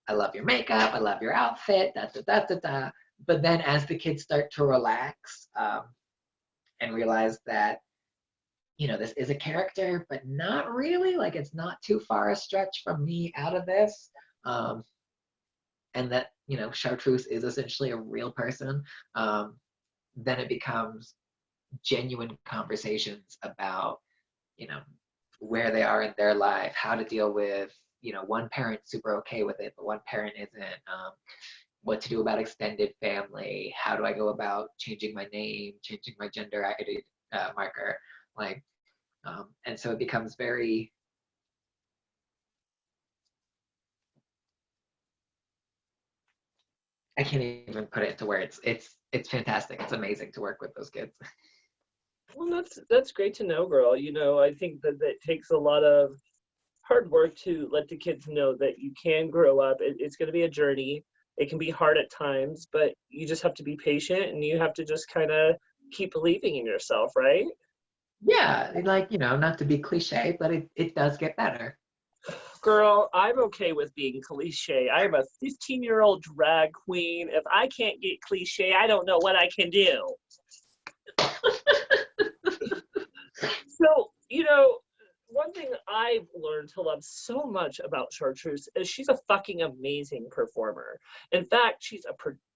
I love your makeup, I love your outfit, da da da da da. But then as the kids start to relax and realize that, this is a character, but not really, like it's not too far a stretch from me out of this. And that, Chartreuse is essentially a real person, then it becomes genuine conversations about, where they are in their life, how to deal with, one parent super okay with it, but one parent isn't, what to do about extended family, how do I go about changing my name, changing my gender identity marker, like, and so it becomes very, I can't even put it into words. It's fantastic. It's amazing to work with those kids. Well, that's great to know, girl. I think that takes a lot of hard work to let the kids know that you can grow up. It's going to be a journey. It can be hard at times, but you just have to be patient, and you have to just kind of keep believing in yourself, right? Yeah, like, not to be cliche, but it does get better. Girl, I'm okay with being cliche. I'm a 15-year-old drag queen. If I can't get cliche, I don't know what I can do. So, one thing I've learned to love so much about Chartreuse is she's a fucking amazing performer. In fact, she's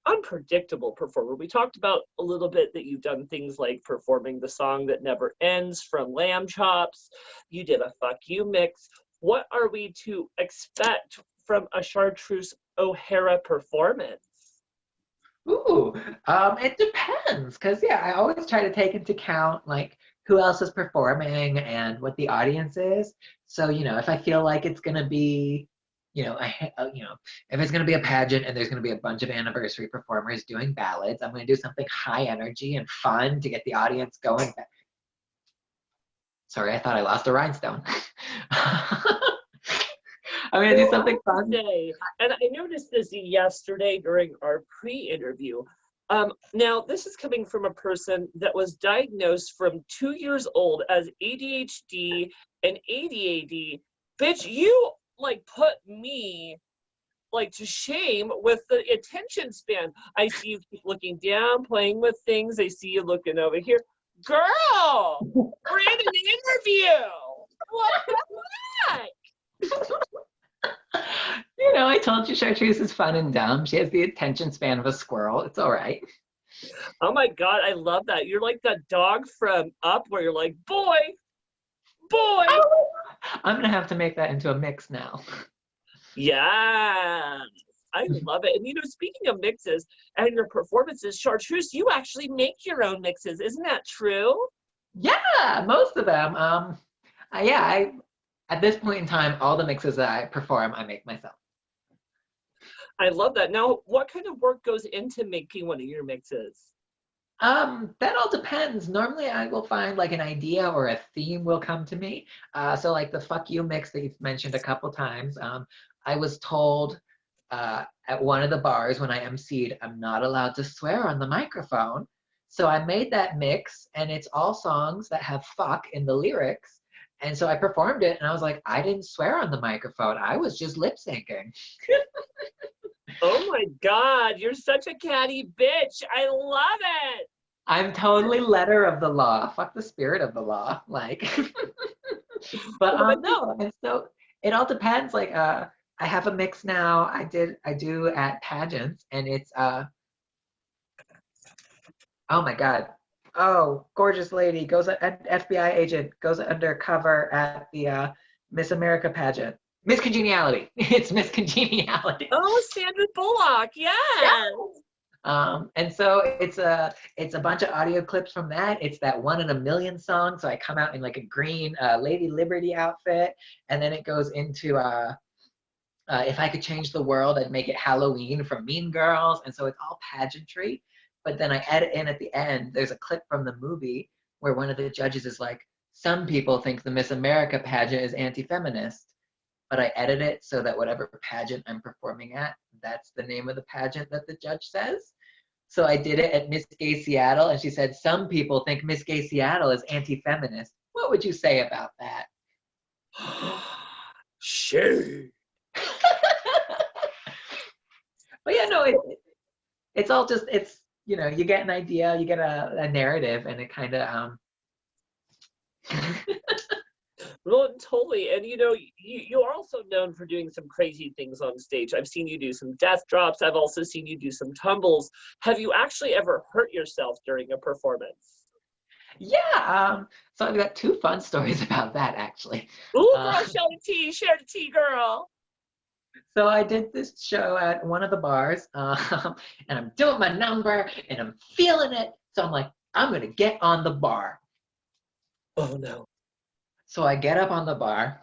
unpredictable performer. We talked about a little bit that you've done things like performing the song that never ends from Lamb Chops. You did a Fuck You mix. What are we to expect from a Chartreuse O'Hara performance? Ooh, it depends, because yeah, I always try to take into account like who else is performing and what the audience is. So, if I feel like it's gonna be, if it's gonna be a pageant and there's gonna be a bunch of anniversary performers doing ballads, I'm gonna do something high energy and fun to get the audience going. Sorry, I thought I lost a rhinestone. I'm gonna do something fun. And I noticed this yesterday during our pre-interview. Now, this is coming from a person that was diagnosed from 2 years old as ADHD and ADAD. Bitch, you like put me like to shame with the attention span. I see you keep looking down, playing with things. I see you looking over here. Girl, we're in an interview. What the heck? I told you Chartreuse is fun and dumb. She has the attention span of a squirrel. It's all right. Oh my God, I love that. You're like that dog from Up where you're like, boy. Oh! I'm going to have to make that into a mix now. Yeah, I love it. And speaking of mixes and your performances, Chartreuse, you actually make your own mixes. Isn't that true? Yeah, most of them. I at this point in time, all the mixes that I perform, I make myself. I love that. Now, what kind of work goes into making one of your mixes? That all depends. Normally I will find like an idea or a theme will come to me. So like the fuck you mix that you've mentioned a couple times. I was told at one of the bars when I emceed, I'm not allowed to swear on the microphone. So I made that mix and it's all songs that have fuck in the lyrics. And so I performed it and I was like, I didn't swear on the microphone. I was just lip syncing. Oh my God, you're such a catty bitch. I love it. I'm totally letter of the law. Fuck the spirit of the law. Like, but no, and so it all depends. Like, I have a mix now. I do at pageants, and it's oh my God. Oh, gorgeous lady goes an FBI agent goes undercover at the Miss America pageant. Miss Congeniality. It's Miss Congeniality. Oh, Sandra Bullock, yes. And so it's a bunch of audio clips from that. It's that 1 in a Million song. So I come out in like a green Lady Liberty outfit, and then it goes into If I Could Change the World, I'd make it Halloween from Mean Girls. And so it's all pageantry. But then I edit in at the end, there's a clip from the movie where one of the judges is like, some people think the Miss America pageant is anti-feminist. But I edit it so that whatever pageant I'm performing at, that's the name of the pageant that the judge says. So I did it at Miss Gay Seattle, and she said, some people think Miss Gay Seattle is anti-feminist. What would you say about that? Shame. But yeah, no, it's all just, it's, you get an idea, you get a narrative, and it kind of, Well, totally. And you're also known for doing some crazy things on stage. I've seen you do some death drops. I've also seen you do some tumbles. Have you actually ever hurt yourself during a performance? Yeah. So I've got 2 fun stories about that, actually. Ooh, girl, share the tea, girl. So I did this show at one of the bars, and I'm doing my number, and I'm feeling it. So I'm like, I'm going to get on the bar. Oh, no. So I get up on the bar,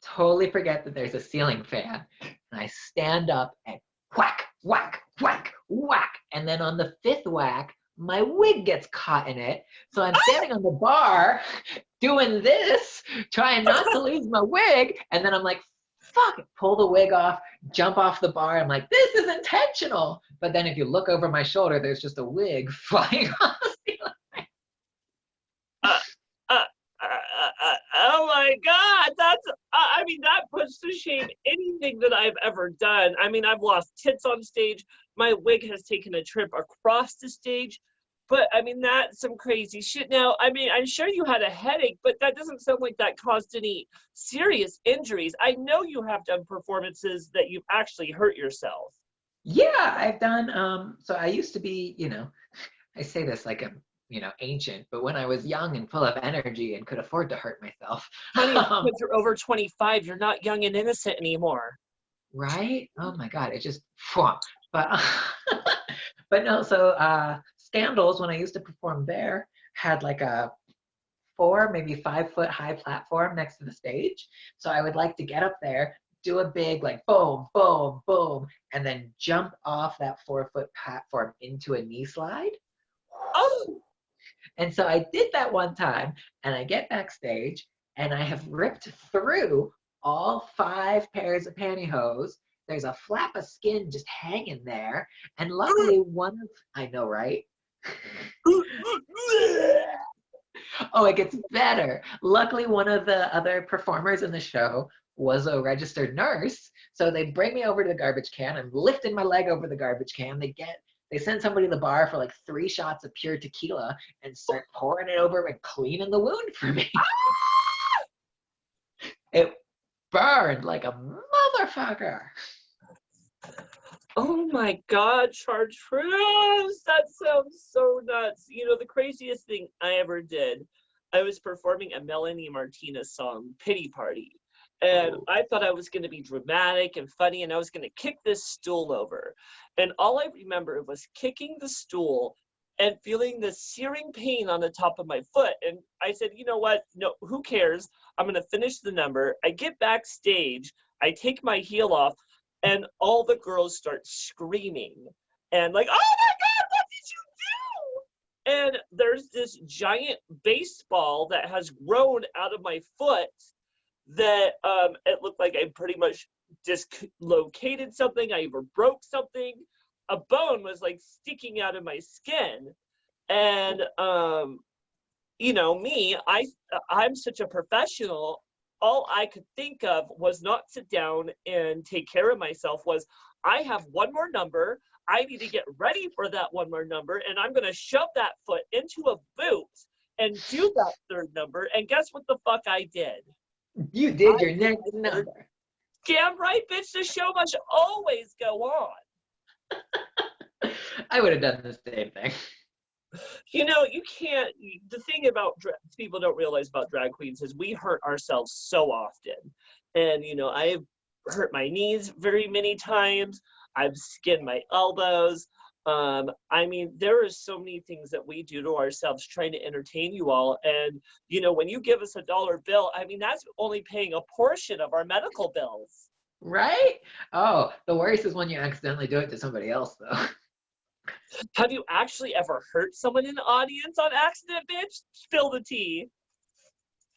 totally forget that there's a ceiling fan, and I stand up and whack, whack, whack, whack. And then on the 5th whack, my wig gets caught in it. So I'm standing on the bar doing this, trying not to lose my wig. And then I'm like, fuck, pull the wig off, jump off the bar. I'm like, this is intentional. But then if you look over my shoulder, there's just a wig flying off the ceiling. Oh my God, that puts to shame anything that I've ever done. I mean, I've lost tits on stage. My wig has taken a trip across the stage. But I mean, that's some crazy shit. Now, I mean, I'm sure you had a headache, but that doesn't sound like that caused any serious injuries. I know you have done performances that you've actually hurt yourself. Yeah, I've done, so I used to be, I say this like I'm, ancient, but when I was young and full of energy and could afford to hurt myself. Honey, when you're over 25, you're not young and innocent anymore. Right? Oh my God, it just, but But no, so Scandals, when I used to perform there, had like a 4, maybe 5 foot high platform next to the stage. So I would like to get up there, do a big like boom, boom, boom, and then jump off that 4 foot platform into a knee slide. Oh, And so I did that one time, and I get backstage, and I have ripped through all 5 pairs of pantyhose. There's a flap of skin just hanging there, and luckily one of, I know, right? Oh, it gets better. Luckily, one of the other performers in the show was a registered nurse. So they bring me over to the garbage can. I'm lifting my leg over the garbage can. They send somebody to the bar for like 3 shots of pure tequila and start pouring it over and cleaning the wound for me. It burned like a motherfucker. oh my God, Chartreuse! That sounds so nuts. You know, the craziest thing I ever did, I was performing a Melanie Martinez song, Pity Party. And I thought I was going to be dramatic and funny, and I was going to kick this stool over. And all I remember was kicking the stool and feeling the searing pain on the top of my foot. And I said, you know what? No, who cares? I'm going to finish the number. I get backstage, I take my heel off, and all the girls start screaming and like, oh my God, what did you do? And there's this giant baseball that has grown out of my foot that it looked like I pretty much dislocated something. I either broke something. A bone was like sticking out of my skin. And you know, me, I'm such a professional. All I could think of was not sit down and take care of myself, was I have one more number. I need to get ready for that one more number, and I'm going to shove that foot into a boot and do that third number. And guess what the fuck I did? You did your next number. Damn right, bitch. The show must always go on. I would have done the same thing. You know, you can't. The thing about people don't realize about drag queens is we hurt ourselves so often. And, you know, I've hurt my knees very many times. I've skinned my elbows. I mean, there are so many things that we do to ourselves trying to entertain you all. And, you know, when you give us $1 bill, I mean, that's only paying a portion of our medical bills. Right? Oh, the worst is when you accidentally do it to somebody else, though. Have you actually ever hurt someone in the audience on accident, bitch? Spill the tea.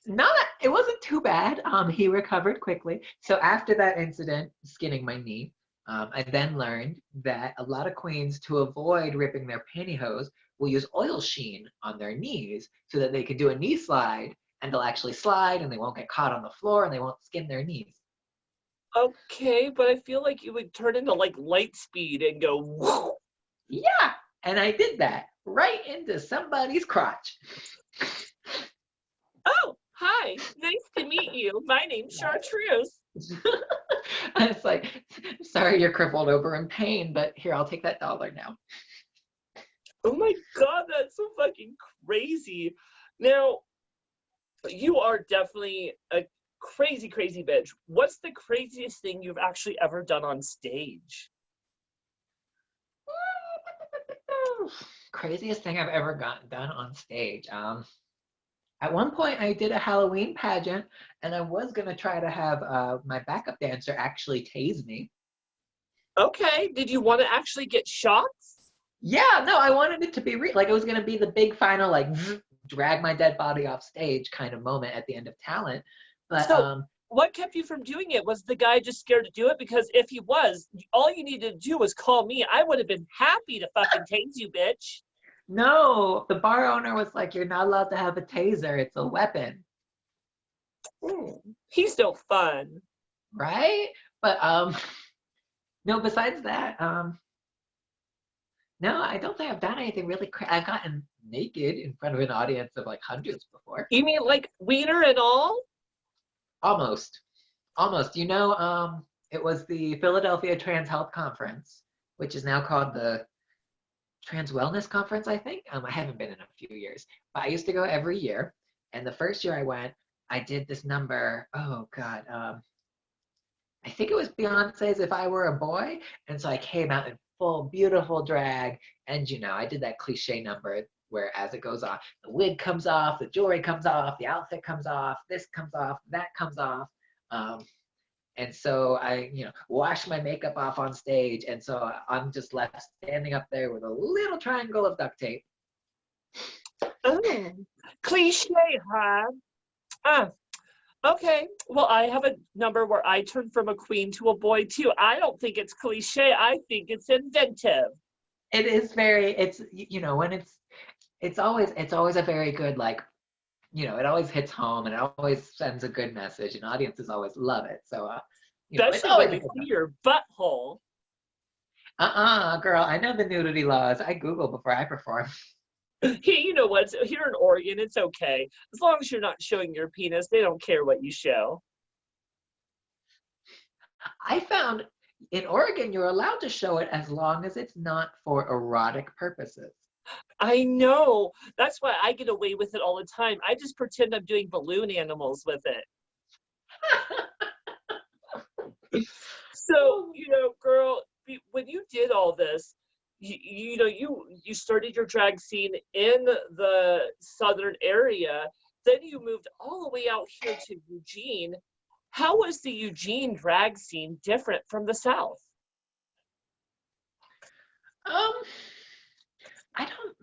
It wasn't too bad. He recovered quickly. So after that incident, skinning my knee, I then learned that a lot of queens, to avoid ripping their pantyhose, will use oil sheen on their knees so that they can do a knee slide, and they'll actually slide and they won't get caught on the floor and they won't skin their knees. Okay, but I feel like you would turn into like light speed and go whoo. Yeah, and I did that right into somebody's crotch. Oh, hi, nice to meet you. My name's Chartreuse. And it's like, sorry you're crippled over in pain, but here, I'll take that $1 now. Oh my God, that's so fucking crazy. Now, you are definitely a crazy, crazy bitch. What's the craziest thing you've actually ever done on stage? Craziest thing I've ever gotten done on stage. At one point, I did a Halloween pageant, and I was gonna try to have my backup dancer actually tase me. Okay, did you want to actually get shots? Yeah, no, I wanted it to be like it was gonna be the big final, like drag my dead body off stage kind of moment at the end of talent. But so, what kept you from doing it? Was the guy just scared to do it? Because if he was, all you needed to do was call me. I would have been happy to fucking tase you, bitch. no, the bar owner was like, "You're not allowed to have a taser. It's a weapon." He's no fun, right? But no. Besides that, no, I don't think I've done anything really crazy. I've gotten naked in front of an audience of like hundreds before. You mean like wiener and all? Almost. You know, it was the Philadelphia Trans Health Conference, which is now called the Trans Wellness Conference, I think. I haven't been in a few years, but I used to go every year. And the first year I went, I did this number. Oh God, I think it was Beyonce's If I Were a Boy. And so I came out in full, beautiful drag. And, I did that cliche number where as it goes off, the wig comes off, the jewelry comes off, the outfit comes off, this comes off, that comes off. And so I, wash my makeup off on stage. And so I'm just left standing up there with a little triangle of duct tape. Oh, cliche, huh? Ah, okay. Well, I have a number where I turn from a queen to a boy too. I don't think it's cliche. I think it's inventive. It is when it's always a very good, like, it always hits home and it always sends a good message and audiences always love it. So, it's Especially always when a you good see your butthole. girl, I know the nudity laws. I Google before I perform. Hey, you know what? Here in Oregon, it's okay. As long as you're not showing your penis, they don't care what you show. I found in Oregon, you're allowed to show it as long as it's not for erotic purposes. I know. That's why I get away with it all the time. I just pretend I'm doing balloon animals with it. So, girl, when you did all this, you started your drag scene in the southern area. Then you moved all the way out here to Eugene. How was the Eugene drag scene different from the South? I don't.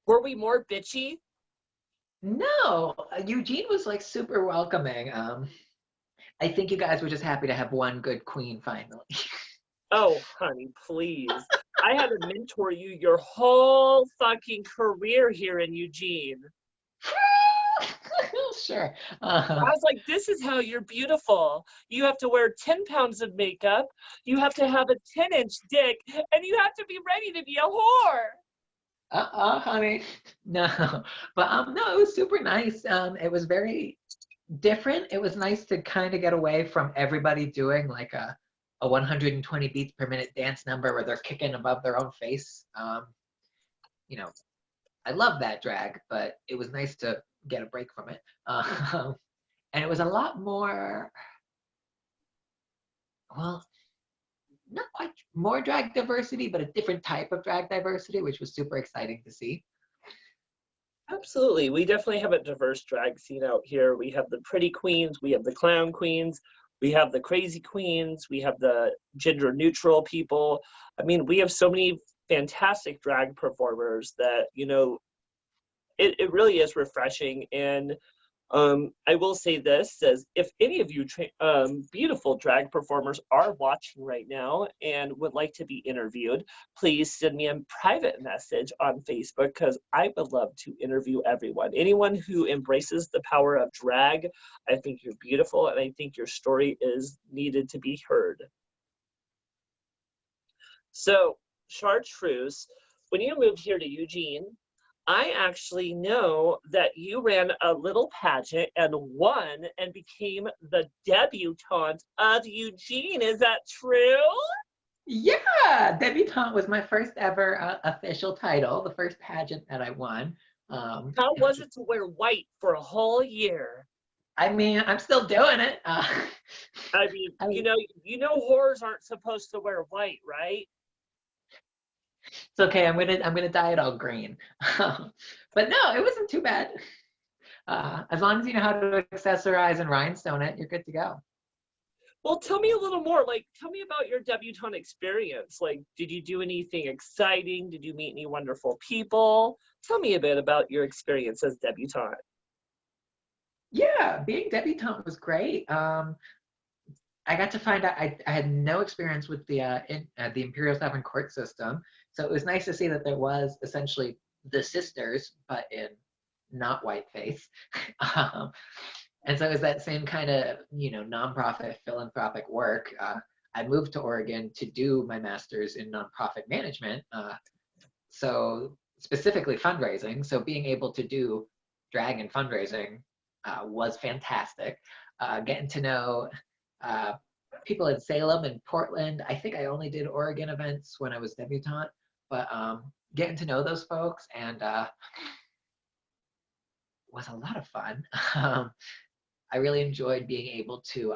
Were we more bitchy? No, Eugene was like super welcoming. I think you guys were just happy to have one good queen finally. Oh, honey, please. I had to mentor you your whole fucking career here in Eugene. Sure. I was like, this is how you're beautiful. You have to wear 10 pounds of makeup. You have to have a 10-inch dick. And you have to be ready to be a whore. Honey. No. But no, it was super nice. It was very different. It was nice to kind of get away from everybody doing like a 120 beats per minute dance number where they're kicking above their own face. I love that drag, but it was nice to get a break from it. And it was a lot more, well, not quite more drag diversity, but a different type of drag diversity, which was super exciting to see. Absolutely. We definitely have a diverse drag scene out here. We have the pretty queens, we have the clown queens, we have the crazy queens, we have the gender neutral people. I mean, we have so many fantastic drag performers that, it really is refreshing. And I will say this, as if any of you beautiful drag performers are watching right now and would like to be interviewed, please send me a private message on Facebook, because I would love to interview everyone. Anyone who embraces the power of drag, I think you're beautiful and I think your story is needed to be heard. So, Chartreuse, when you moved here to Eugene, I actually know that you ran a little pageant and won and became the debutante of Eugene. Is that true? Yeah, debutante was my first ever official title, the first pageant that I won. How was it to wear white for a whole year? I mean, I'm still doing it. I mean, whores aren't supposed to wear white, right? It's okay. I'm gonna dye it all green. But no, it wasn't too bad. As long as you know how to accessorize and rhinestone it, you're good to go. Well, tell me a little more. Like, tell me about your debutante experience. Like, did you do anything exciting? Did you meet any wonderful people? Tell me a bit about your experience as debutante. Yeah, being debutante was great. I got to find out I had no experience with the Imperial Staff and Court system, so it was nice to see that there was essentially the sisters, but in not whiteface. And so it was that same kind of nonprofit philanthropic work. I moved to Oregon to do my master's in nonprofit management, so specifically fundraising. So being able to do drag and fundraising was fantastic. Getting to know people in Salem and Portland. I think I only did Oregon events when I was debutante, but getting to know those folks and was a lot of fun. I really enjoyed being able to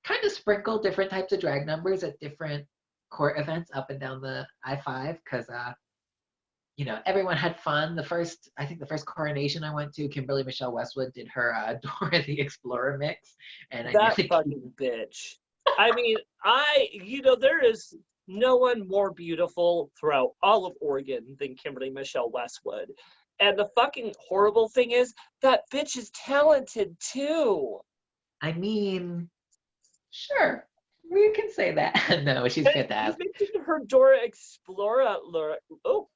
kind of sprinkle different types of drag numbers at different court events up and down the I-5 because everyone had fun. I think the first coronation I went to, Kimberly Michelle Westwood did her Dora the Explorer mix, and I That nearly fucking bitch. I mean, there is no one more beautiful throughout all of Oregon than Kimberly Michelle Westwood. And the fucking horrible thing is, that bitch is talented too. I mean, sure, we can say that. No, she's fantastic. You mentioned her Dora Explorer look. Oh,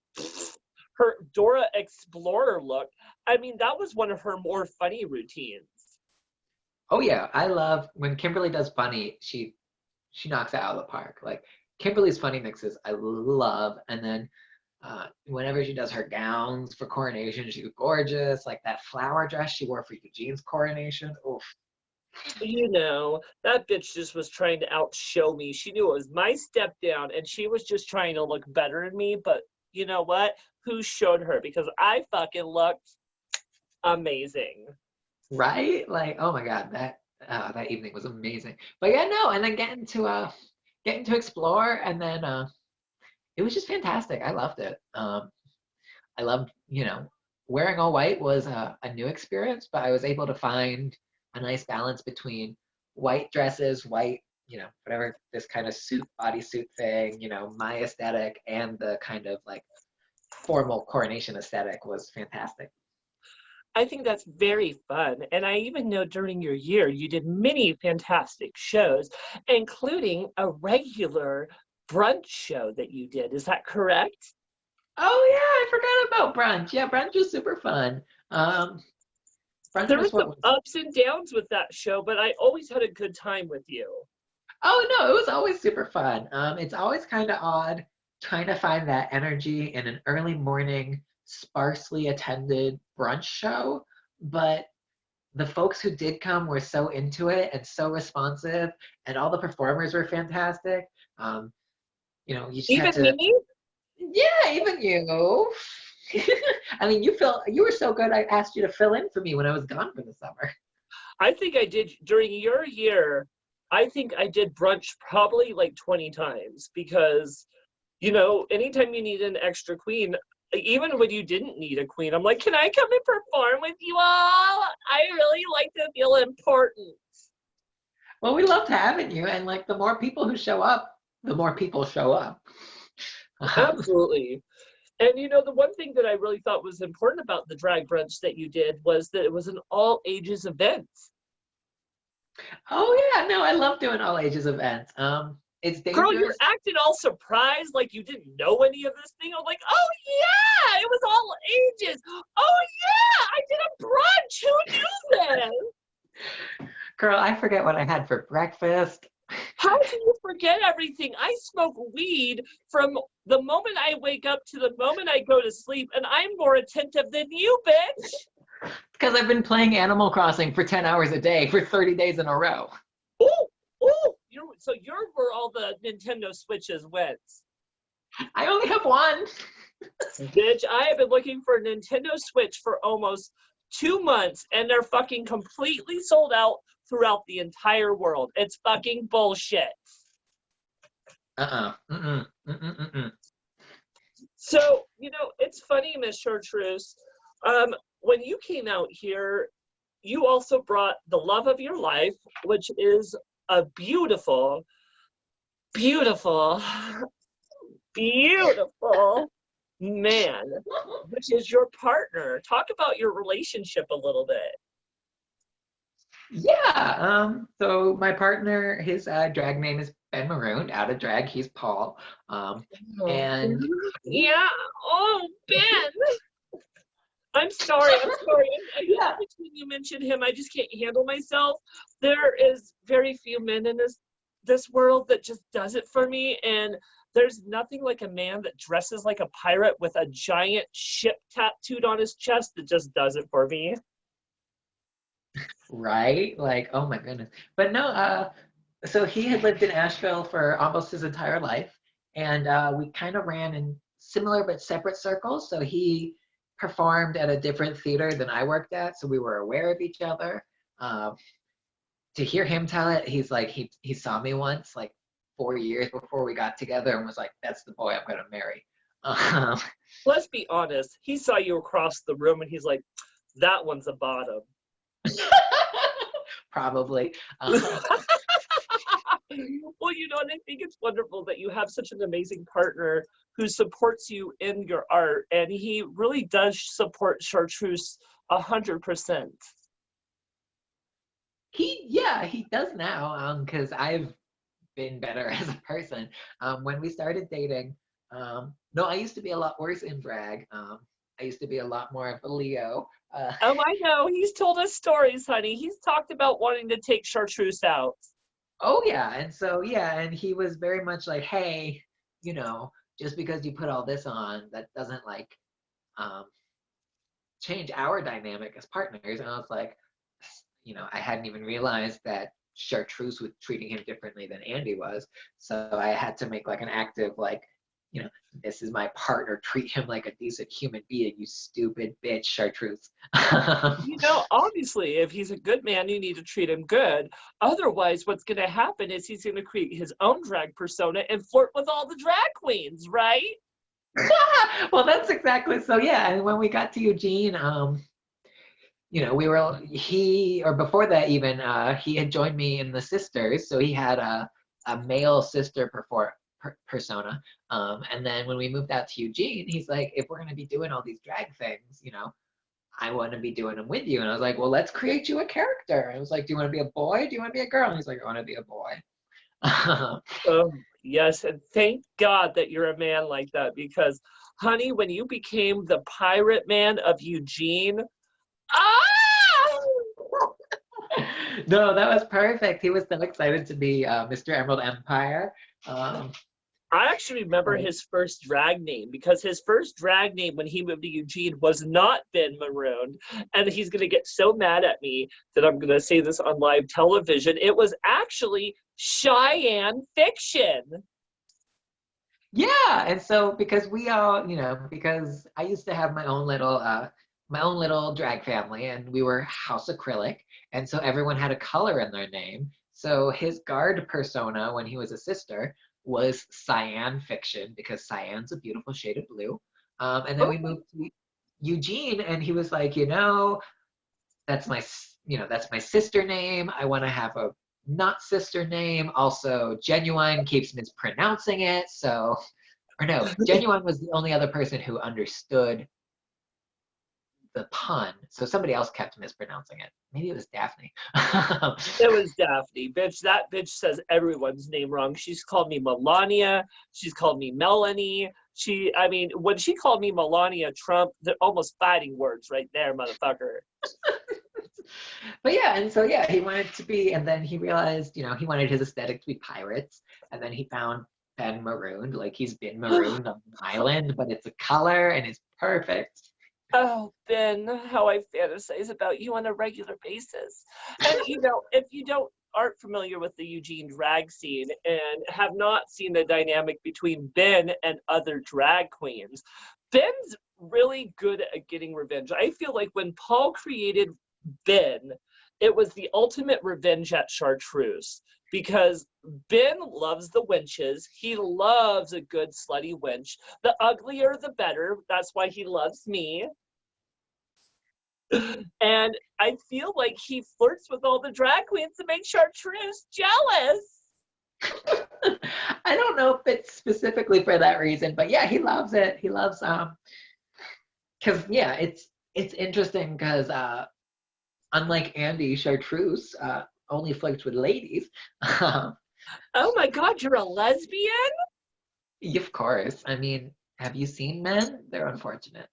her Dora Explorer look. I mean, that was one of her more funny routines. Oh yeah, I love when Kimberly does funny. She knocks it out of the park. Like Kimberly's funny mixes, I love. And then whenever she does her gowns for coronation, she's gorgeous. Like that flower dress she wore for Eugene's coronation. Oof. That bitch just was trying to outshow me. She knew it was my step down, and she was just trying to look better than me. But you know what? Who showed her? Because I fucking looked amazing. Right? Like, oh my God, that evening was amazing. But yeah, no, and then getting to explore, and then it was just fantastic. I loved it. I loved, wearing all white was a new experience, but I was able to find a nice balance between white dresses, white, whatever, this kind of suit, bodysuit thing, my aesthetic, and the kind of like formal coronation aesthetic was fantastic. I think that's very fun. And I even know during your year, you did many fantastic shows, including a regular brunch show that you did. Is that correct? Oh yeah, I forgot about brunch. Yeah, brunch was super fun. Brunch there was were some ups and downs with that show, but I always had a good time with you. Oh no, it was always super fun. It's always kind of odd trying to find that energy in an early morning, sparsely attended brunch show, but the folks who did come were so into it and so responsive, and all the performers were fantastic. You just Even had to. me? Yeah, even you. I mean, you were so good. I asked you to fill in for me when I was gone for the summer. I think I did during your year. I think I did brunch probably like 20 times because, anytime you need an extra queen, even when you didn't need a queen, I'm like, can I come and perform with you all? I really like to feel important. Well, we loved having you, and like the more people who show up, the more people show up. Absolutely. And the one thing that I really thought was important about the drag brunch that you did was that it was an all ages event. Oh yeah, no, I love doing all ages events. It's dangerous. Girl, you're acting all surprised like you didn't know any of this thing. I'm like, oh yeah, it was all ages. Oh yeah, I did a brunch. Who knew this? Girl, I forget what I had for breakfast. How can you forget everything? I smoke weed from the moment I wake up to the moment I go to sleep, and I'm more attentive than you, bitch. Because I've been playing Animal Crossing for 10 hours a day for 30 days in a row. Ooh. So you're where all the Nintendo Switches went. I only have one. Bitch, I have been looking for a Nintendo Switch for almost 2 months, and they're fucking completely sold out throughout the entire world. It's fucking bullshit. So, it's funny, Miss Chartreuse. When you came out here, you also brought the love of your life, which is a beautiful, beautiful, beautiful man, which is your partner. Talk about your relationship a little bit. Yeah. So my partner, his drag name is Ben Maroon. Out of drag, he's Paul. And yeah. Oh, Ben. I'm sorry. Yeah. When you mentioned him, I just can't handle myself. There is very few men in this world that just does it for me, and there's nothing like a man that dresses like a pirate with a giant ship tattooed on his chest that just does it for me. Right? Like, oh my goodness. But no, so he had lived in Asheville for almost his entire life, and we kind of ran in similar but separate circles. So he performed at a different theater than I worked at, so we were aware of each other. To to hear him tell it, he's like, he saw me once, like 4 years before we got together, and was like, that's the boy I'm gonna marry. Let's be honest. He saw you across the room and he's like, that one's a bottom. Probably. Well, you know, and I think it's wonderful that you have such an amazing partner who supports you in your art, and he really does support Chartreuse 100%. He does now, because I've been better as a person. When we started dating, no, I used to be a lot worse in drag. I used to be a lot more of a Leo. Oh, I know. He's told us stories, honey. He's talked about wanting to take Chartreuse out. Oh yeah, and so yeah, and he was very much like, hey, just because you put all this on, that doesn't like change our dynamic as partners. And I was like, I hadn't even realized that Chartreuse was treating him differently than Andy was. So I had to make like an active like, this is my partner, treat him like a decent human being, you stupid bitch, Chartreuse. Obviously, if he's a good man, you need to treat him good. Otherwise, what's going to happen is he's going to create his own drag persona and flirt with all the drag queens, right? Well, that's exactly so. Yeah, and when we got to Eugene, before that even, he had joined me in the Sisters, so he had a male sister persona. And then when we moved out to Eugene, he's like, if we're going to be doing all these drag things, I want to be doing them with you. And I was like, well, let's create you a character. And I was like, do you want to be a boy? Do you want to be a girl? And he's like, I want to be a boy. Yes, and thank God that you're a man like that, because, honey, when you became the pirate man of Eugene, No, that was perfect. He was so excited to be Mr. Emerald Empire. I actually remember his first drag name, because his first drag name when he moved to Eugene was not Ben Maroon. And he's going to get so mad at me that I'm going to say this on live television. It was actually Cheyenne Fiction. Yeah, and so because we all, because I used to have my own little drag family, and we were House Acrylic, and so everyone had a color in their name. So his guard persona when he was a sister was Cyan Fiction, because cyan's a beautiful shade of blue. And then we moved to Eugene, and he was like, that's my sister name. I want to have a not sister name. Also, Genuine keeps mispronouncing it. So, or no, Genuine was the only other person who understood the pun. So somebody else kept mispronouncing it. Maybe it was Daphne. It was Daphne. Bitch, that bitch says everyone's name wrong. She's called me Melania. She's called me Melanie. When she called me Melania Trump, they're almost fighting words right there, motherfucker. But yeah, and so yeah, he wanted to be, and then he realized, he wanted his aesthetic to be pirates, and then he found Ben marooned, like he's been marooned on an island, but it's a color and it's perfect. Oh, Ben, how I fantasize about you on a regular basis. And if you aren't familiar with the Eugene drag scene and have not seen the dynamic between Ben and other drag queens, Ben's really good at getting revenge. I feel like when Paul created Ben, it was the ultimate revenge at Chartreuse, because Ben loves the wenches. He loves a good slutty wench. The uglier, the better. That's why he loves me. And I feel like he flirts with all the drag queens to make Chartreuse jealous. I don't know if it's specifically for that reason, but yeah, he loves it. He loves because yeah, it's interesting because unlike Andy, Chartreuse only flirts with ladies. Oh my God, you're a lesbian? Of course. I mean, have you seen men? They're unfortunate.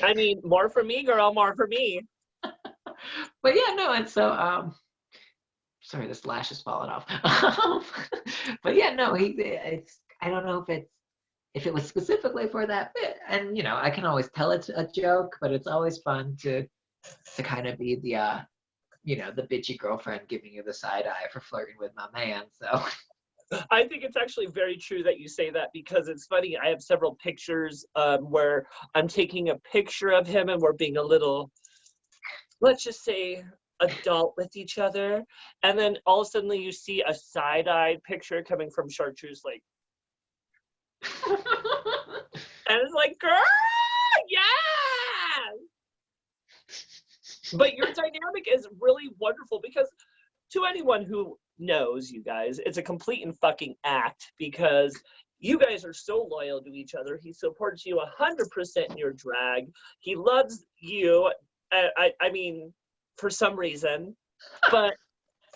I mean, more for me, girl, more for me. But yeah, no, and so sorry, this lash is falling off. But yeah, no, I don't know if it was specifically for that bit. And I can always tell it's a joke, but it's always fun to kind of be the the bitchy girlfriend giving you the side eye for flirting with my man. So I think it's actually very true that you say that, because it's funny. I have several pictures where I'm taking a picture of him and we're being a little, let's just say, adult with each other, and then all of a sudden you see a side-eyed picture coming from Chartreuse, like, and it's like, girl, yeah. But your dynamic is really wonderful because to anyone who knows you guys, it's a complete and fucking act because you guys are so loyal to each other. He supports you 100% in your drag. He loves you. I mean, for some reason, but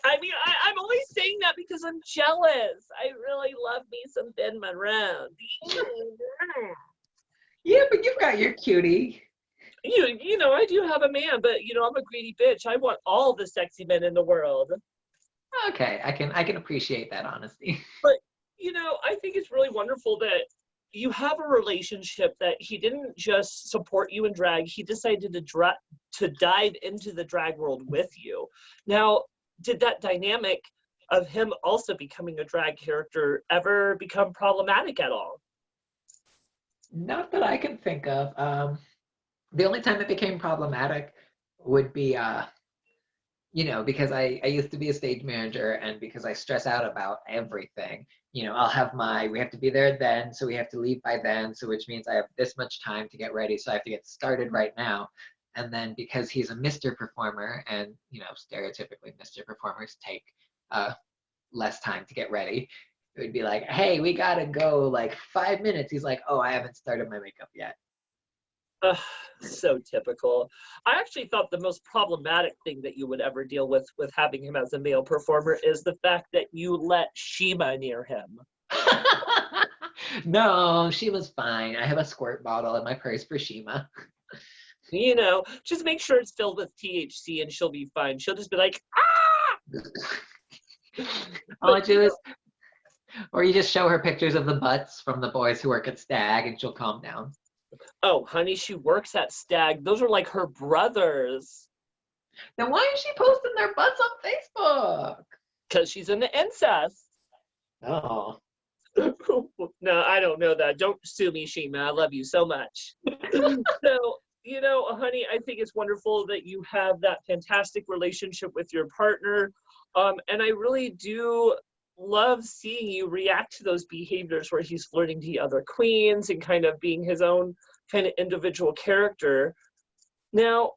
I mean, I'm only saying that because I'm jealous. I really love me some Ben Monroe. Yeah, but you've got your cutie. You know, I do have a man, but you know, I'm a greedy bitch. I want all the sexy men in the world. Okay, I can appreciate that honesty. But you know, I think it's really wonderful that you have a relationship that he didn't just support you in drag. He decided to dive into the drag world with you. Now, did that dynamic of him also becoming a drag character ever become problematic at all? Not that I can think of. The only time it became problematic would be, you know, because I used to be a stage manager and because I stress out about everything, you know, we have to be there then, so we have to leave by then, so which means I have this much time to get ready, so I have to get started right now. And then because he's a Mr. Performer and, you know, stereotypically Mr. Performers take less time to get ready, it would be like, hey, we gotta go like 5 minutes. He's like, oh, I haven't started my makeup yet. So typical. I actually thought the most problematic thing that you would ever deal with having him as a male performer is the fact that you let Shima near him. No, Shima's fine. I have a squirt bottle in my purse for Shima. You know, just make sure it's filled with THC and she'll be fine. She'll just be like, All I do is, or you just show her pictures of the butts from the boys who work at Stag and she'll calm down. oh, honey, she works at Stag. Those are like her brothers. Then why is she posting their butts on Facebook? Because she's into incest. Oh. No, I don't know that. Don't sue me, Shima. I love you so much. So, you know, honey, I think it's wonderful that you have that fantastic relationship with your partner. And I really do love seeing you react to those behaviors where he's flirting to the other queens and kind of being his own kind of individual character. Now,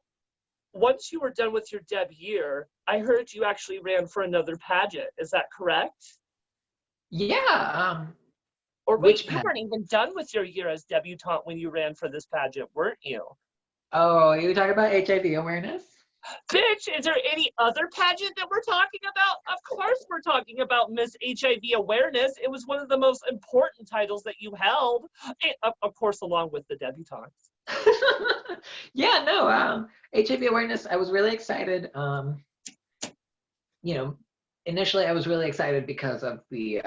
once you were done with your debut year, I heard you actually ran for another pageant. Is that correct? Yeah. Or wait, you weren't even done with your year as debutante when you ran for this pageant, weren't you? Oh, you talking about HIV awareness? Bitch, is there any other pageant that we're talking about? Of course we're talking about Miss HIV Awareness. It was one of the most important titles that you held, and of course, along with the debutantes. Yeah, no, HIV Awareness, I was really excited. You know, initially I was really excited because of the,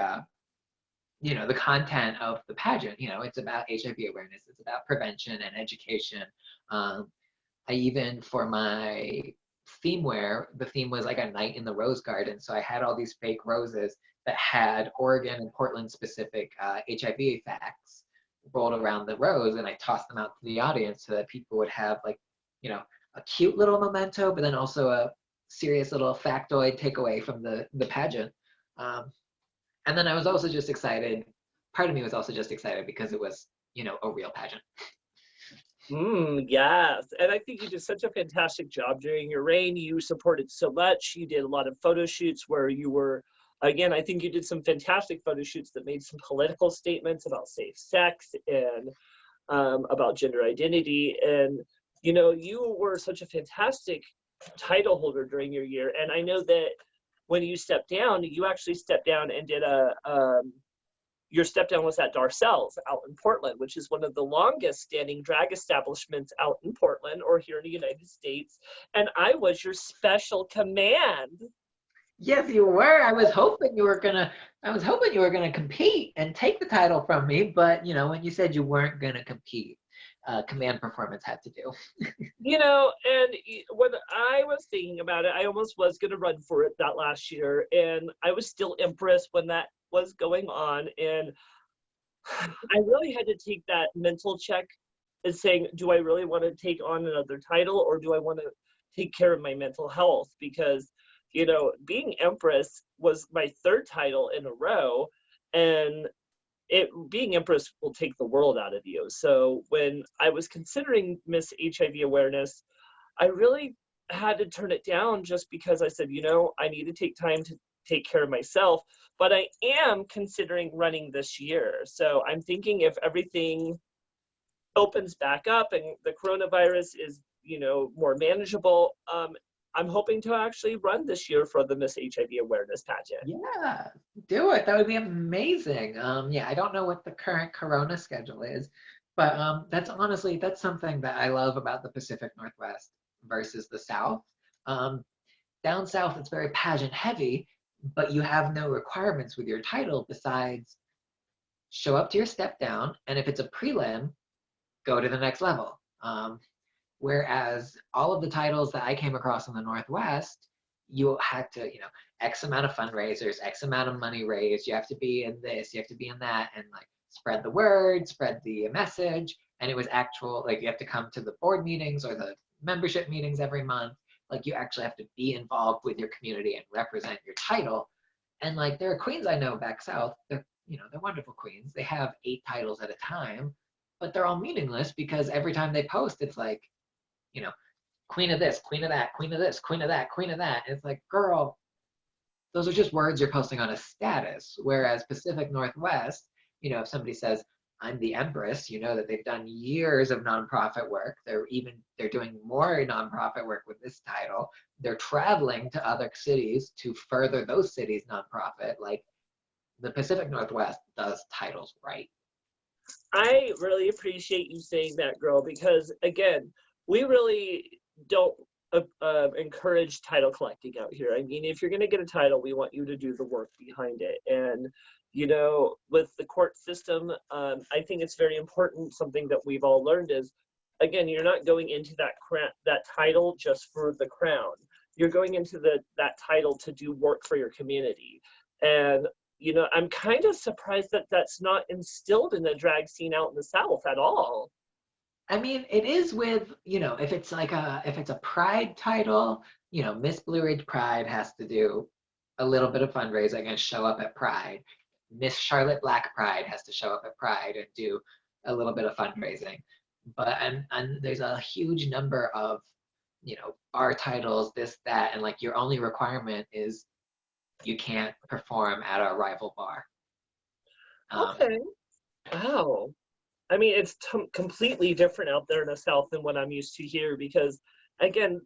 you know, the content of the pageant. You know, it's about HIV awareness. It's about prevention and education. I even, for my theme wear, the theme was like a night in the rose garden. So I had all these fake roses that had Oregon and Portland specific HIV facts rolled around the rose, and I tossed them out to the audience so that people would have, like, you know, a cute little memento, but then also a serious little factoid takeaway from the pageant. And then I was also just excited. Part of me was also just excited because it was, you know, a real pageant. Yes, and I think you did such a fantastic job during your reign. You supported so much. You did a lot of photo shoots where you were, again, I think you did some fantastic photo shoots that made some political statements about safe sex and about gender identity. And, you know, you were such a fantastic title holder during your year. And I know that when you stepped down, you actually stepped down and did your step down was at Darcel's out in Portland, which is one of the longest standing drag establishments out in Portland or here in the United States. And I was your special command. Yes, you were. I was hoping you were gonna compete and take the title from me, but you know, when you said you weren't gonna compete, command performance had to do. You know, and when I was thinking about it, I almost was gonna run for it that last year, and I was still Empress when that was going on, and I really had to take that mental check and saying, do I really want to take on another title, or do I want to take care of my mental health, because, you know, being Empress was my third title in a row, and being Empress will take the world out of you. So when I was considering Miss HIV Awareness, I really had to turn it down, just because I said, you know, I need to take time to take care of myself, but I am considering running this year. So I'm thinking, if everything opens back up and the coronavirus is, you know, more manageable, I'm hoping to actually run this year for the Miss HIV Awareness pageant. Yeah, do it. That would be amazing. Yeah, I don't know what the current Corona schedule is, but that's something that I love about the Pacific Northwest versus the South. Um, Down South, it's very pageant heavy, but you have no requirements with your title besides show up to your step down, and if it's a prelim, go to the next level. Whereas all of the titles that I came across in the Northwest, you had to, you know, X amount of fundraisers, X amount of money raised. You have to be in this, you have to be in that, and like spread the word, spread the message. And it was actual, like you have to come to the board meetings or the membership meetings every month. Like you actually have to be involved with your community and represent your title. And like there are queens I know back south, they're wonderful queens. They have 8 titles at a time, but they're all meaningless because every time they post, it's like, you know, queen of this, queen of that, queen of this, queen of that, queen of that. And it's like, girl, those are just words you're posting on a status. Whereas Pacific Northwest, you know, if somebody says, I'm the Empress, you know that they've done years of nonprofit work. They're doing more nonprofit work with this title. They're traveling to other cities to further those cities' nonprofit. Like the Pacific Northwest does titles right. I really appreciate you saying that, girl, because again, we really don't encourage title collecting out here. I mean, if you're going to get a title, we want you to do the work behind it. And, you know, with the court system, I think it's very important. Something that we've all learned is, again, you're not going into that title just for the crown. You're going into that title to do work for your community. And, you know, I'm kind of surprised that that's not instilled in the drag scene out in the South at all. I mean, it is with, you know, if it's a pride title, you know, Miss Blue Ridge Pride has to do a little bit of fundraising and show up at Pride. Miss Charlotte Black Pride has to show up at Pride and do a little bit of fundraising. But and there's a huge number of, you know, bar titles, this, that, and like your only requirement is you can't perform at a rival bar. Okay. Wow. I mean, it's completely different out there in the South than what I'm used to here, because, again,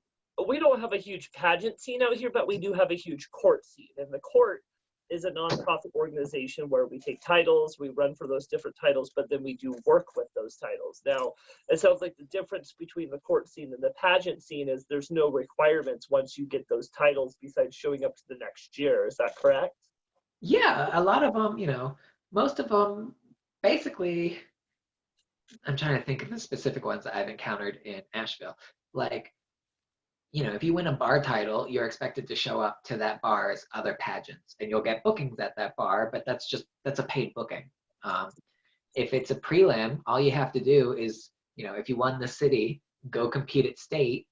we don't have a huge pageant scene out here, but we do have a huge court scene. And the court is a nonprofit organization where we take titles, we run for those different titles, but then we do work with those titles. Now, it sounds like the difference between the court scene and the pageant scene is there's no requirements once you get those titles besides showing up to the next year. Is that correct? Yeah, a lot of them, you know, most of them basically, I'm trying to think of the specific ones that I've encountered in Asheville. Like, you know, if you win a bar title, you're expected to show up to that bar's other pageants and you'll get bookings at that bar, but that's a paid booking. If it's a prelim, all you have to do is, you know, if you won the city, go compete at state,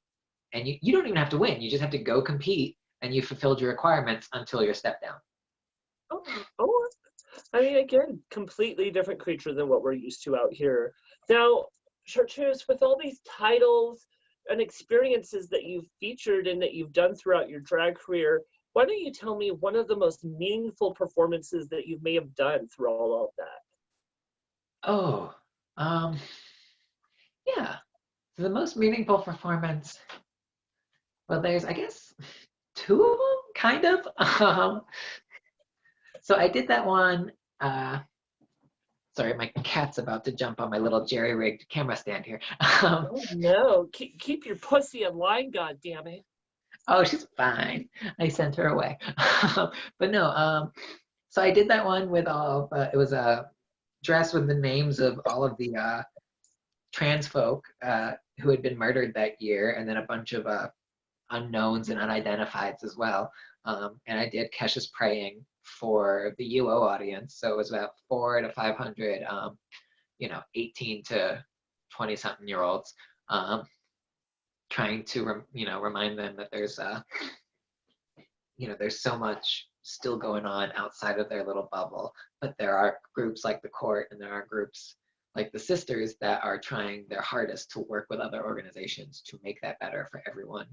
and you don't even have to win. You just have to go compete and you fulfilled your requirements until your step down. Oh, I mean, again, completely different creature than what we're used to out here. Now, Chartreuse, with all these titles and experiences that you've featured and that you've done throughout your drag career, why don't you tell me one of the most meaningful performances that you may have done through all of that? Oh, yeah. So the most meaningful performance, well, there's, I guess, 2 of them, kind of. So I did that one. Sorry, my cat's about to jump on my little jerry-rigged camera stand here. Oh no, keep your pussy in line, God damn it. Oh, she's fine. I sent her away. But no, so I did that one with it was a dress with the names of all of the trans folk who had been murdered that year, and then a bunch of unknowns and unidentifieds as well. And I did Kesha's Praying for the UO audience. So it was about 400 to 500, 18 to 20 something year olds. trying to, remind them that there's, there's so much still going on outside of their little bubble, but there are groups like the court and there are groups like the sisters that are trying their hardest to work with other organizations to make that better for everyone.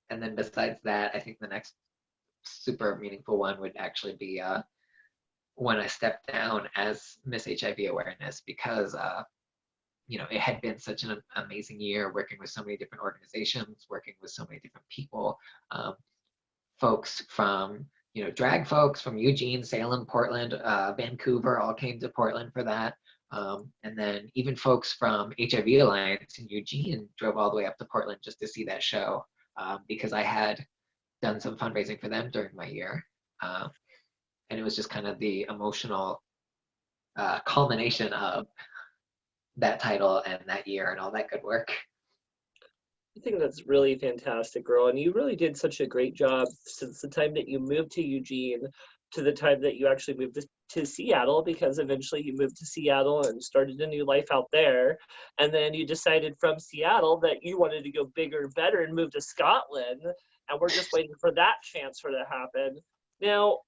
And then besides that, I think the next super meaningful one would actually be when I stepped down as Miss HIV Awareness, because it had been such an amazing year working with so many different organizations, working with so many different people, folks from, drag folks from Eugene, Salem, Portland, Vancouver all came to Portland for that. And then even folks from HIV Alliance in Eugene drove all the way up to Portland just to see that show, because I had done some fundraising for them during my year. And it was just kind of the emotional culmination of that title and that year and all that good work. I think that's really fantastic, girl. And you really did such a great job since the time that you moved to Eugene to the time that you actually moved to Seattle, because eventually you moved to Seattle and started a new life out there. And then you decided from Seattle that you wanted to go bigger and better and move to Scotland. And we're just waiting for that transfer to happen. Now,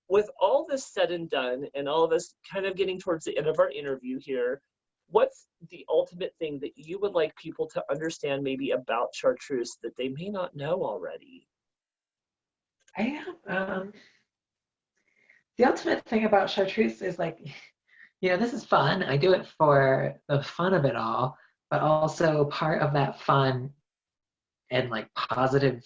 with all this said and done and all of us kind of getting towards the end of our interview here, what's the ultimate thing that you would like people to understand maybe about Chartreuse that they may not know already? The ultimate thing about Chartreuse is like, this is fun. I do it for the fun of it all, but also part of that fun and like positive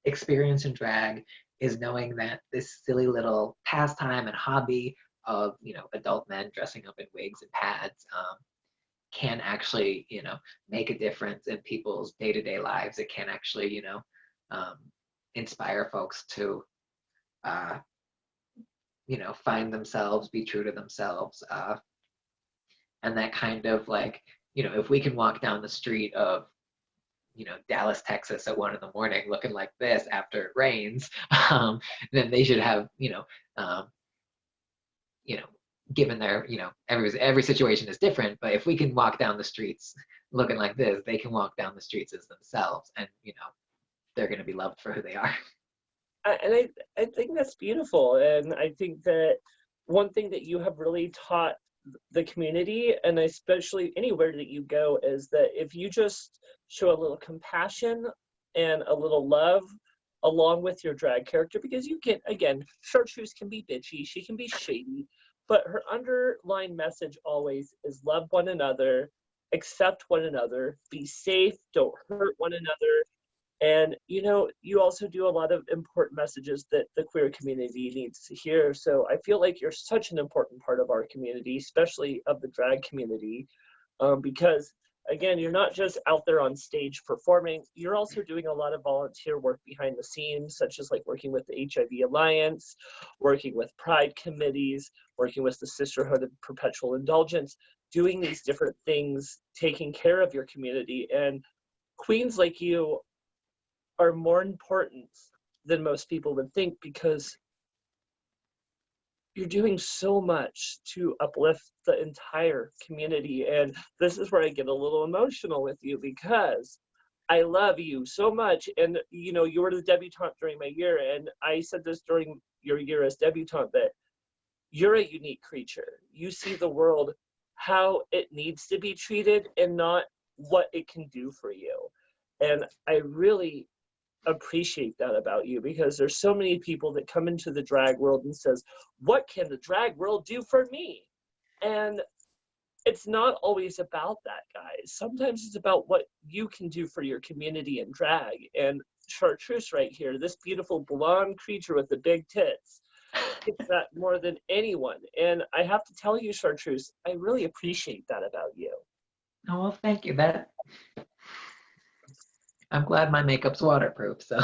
experience in drag is knowing that this silly little pastime and hobby of, adult men dressing up in wigs and pads can actually, make a difference in people's day-to-day lives. It can actually, inspire folks to, find themselves, be true to themselves. And that kind of like, if we can walk down the street of, Dallas, Texas at 1 a.m. looking like this after it rains, then they should have, given their, every situation is different, but if we can walk down the streets looking like this, they can walk down the streets as themselves, and, they're going to be loved for who they are. And I think that's beautiful. And I think that one thing that you have really taught the community, and especially anywhere that you go, is that if you just show a little compassion and a little love along with your drag character, because you get, again, Chartreuse can be bitchy, she can be shady, but her underlying message always is love one another, accept one another, be safe, don't hurt one another. And, you also do a lot of important messages that the queer community needs to hear. So I feel like you're such an important part of our community, especially of the drag community, because, again, you're not just out there on stage performing, you're also doing a lot of volunteer work behind the scenes, such as like working with the HIV Alliance, working with Pride committees, working with the Sisterhood of Perpetual Indulgence, doing these different things, taking care of your community. And queens like you are more important than most people would think, because you're doing so much to uplift the entire community. And this is where I get a little emotional with you, because I love you so much. And, you were the debutante during my year. And I said this during your year as debutante, that you're a unique creature. You see the world how it needs to be treated and not what it can do for you. And I really appreciate that about you, because there's so many people that come into the drag world and says, what can the drag world do for me? And it's not always about that, guys. Sometimes it's about what you can do for your community in drag. And Chartreuse right here, this beautiful blonde creature with the big tits, gets that more than anyone. And I have to tell you, Chartreuse, I really appreciate that about you. Oh, well, thank you. I'm glad my makeup's waterproof, so.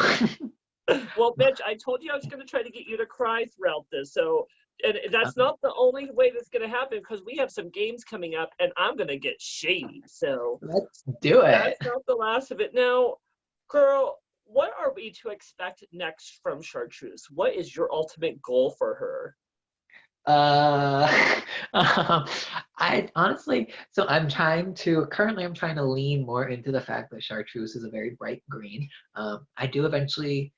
Well, bitch, I told you I was going to try to get you to cry throughout this. So, and that's not the only way that's going to happen, because we have some games coming up and I'm going to get shady. So let's do it. That's not the last of it. Now, girl, what are we to expect next from Chartreuse? What is your ultimate goal for her? Uh, I honestly, so currently I'm trying to lean more into the fact that chartreuse is a very bright green. I do eventually,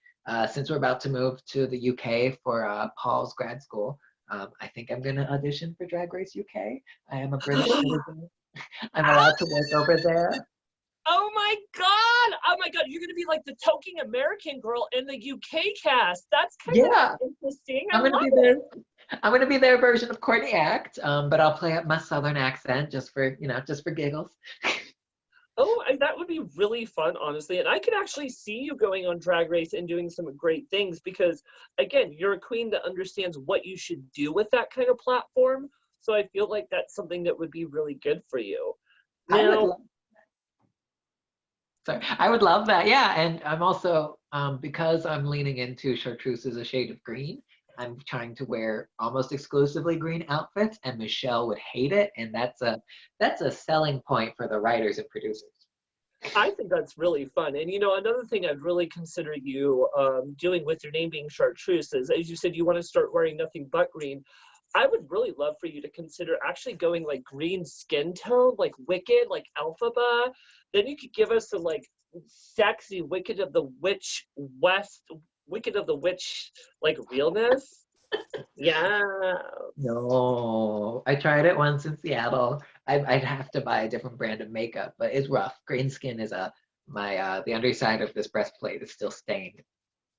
since we're about to move to the UK for Paul's grad school, I think I'm gonna audition for Drag Race UK. I am a British citizen. I'm allowed to work over there. Oh my God! Oh my God! You're gonna be like the token American girl in the UK cast. That's kind Yeah, of interesting. I I'm gonna love be it. there. I'm gonna be their version of Courtney Act, but I'll play up my southern accent just for, just for giggles. Oh, that would be really fun, honestly. And I could actually see you going on Drag Race and doing some great things because, again, you're a queen that understands what you should do with that kind of platform. So I feel like that's something that would be really good for you. I would Now, love, sorry, I would love that. Yeah, and I'm also because I'm leaning into chartreuse as a shade of green. I'm trying to wear almost exclusively green outfits, and Michelle would hate it, and that's a selling point for the writers and producers. I think that's really fun. And, another thing I'd really consider you doing with your name being Chartreuse is, as you said, you want to start wearing nothing but green. I would really love for you to consider actually going like green skin tone, like Wicked, like Alphaba. Then you could give us some like sexy Wicked of the Witch West, Wicked of the Witch, like realness. Yeah. No, I tried it once in Seattle. I'd have to buy a different brand of makeup, but it's rough. Green skin is the underside of this breastplate is still stained.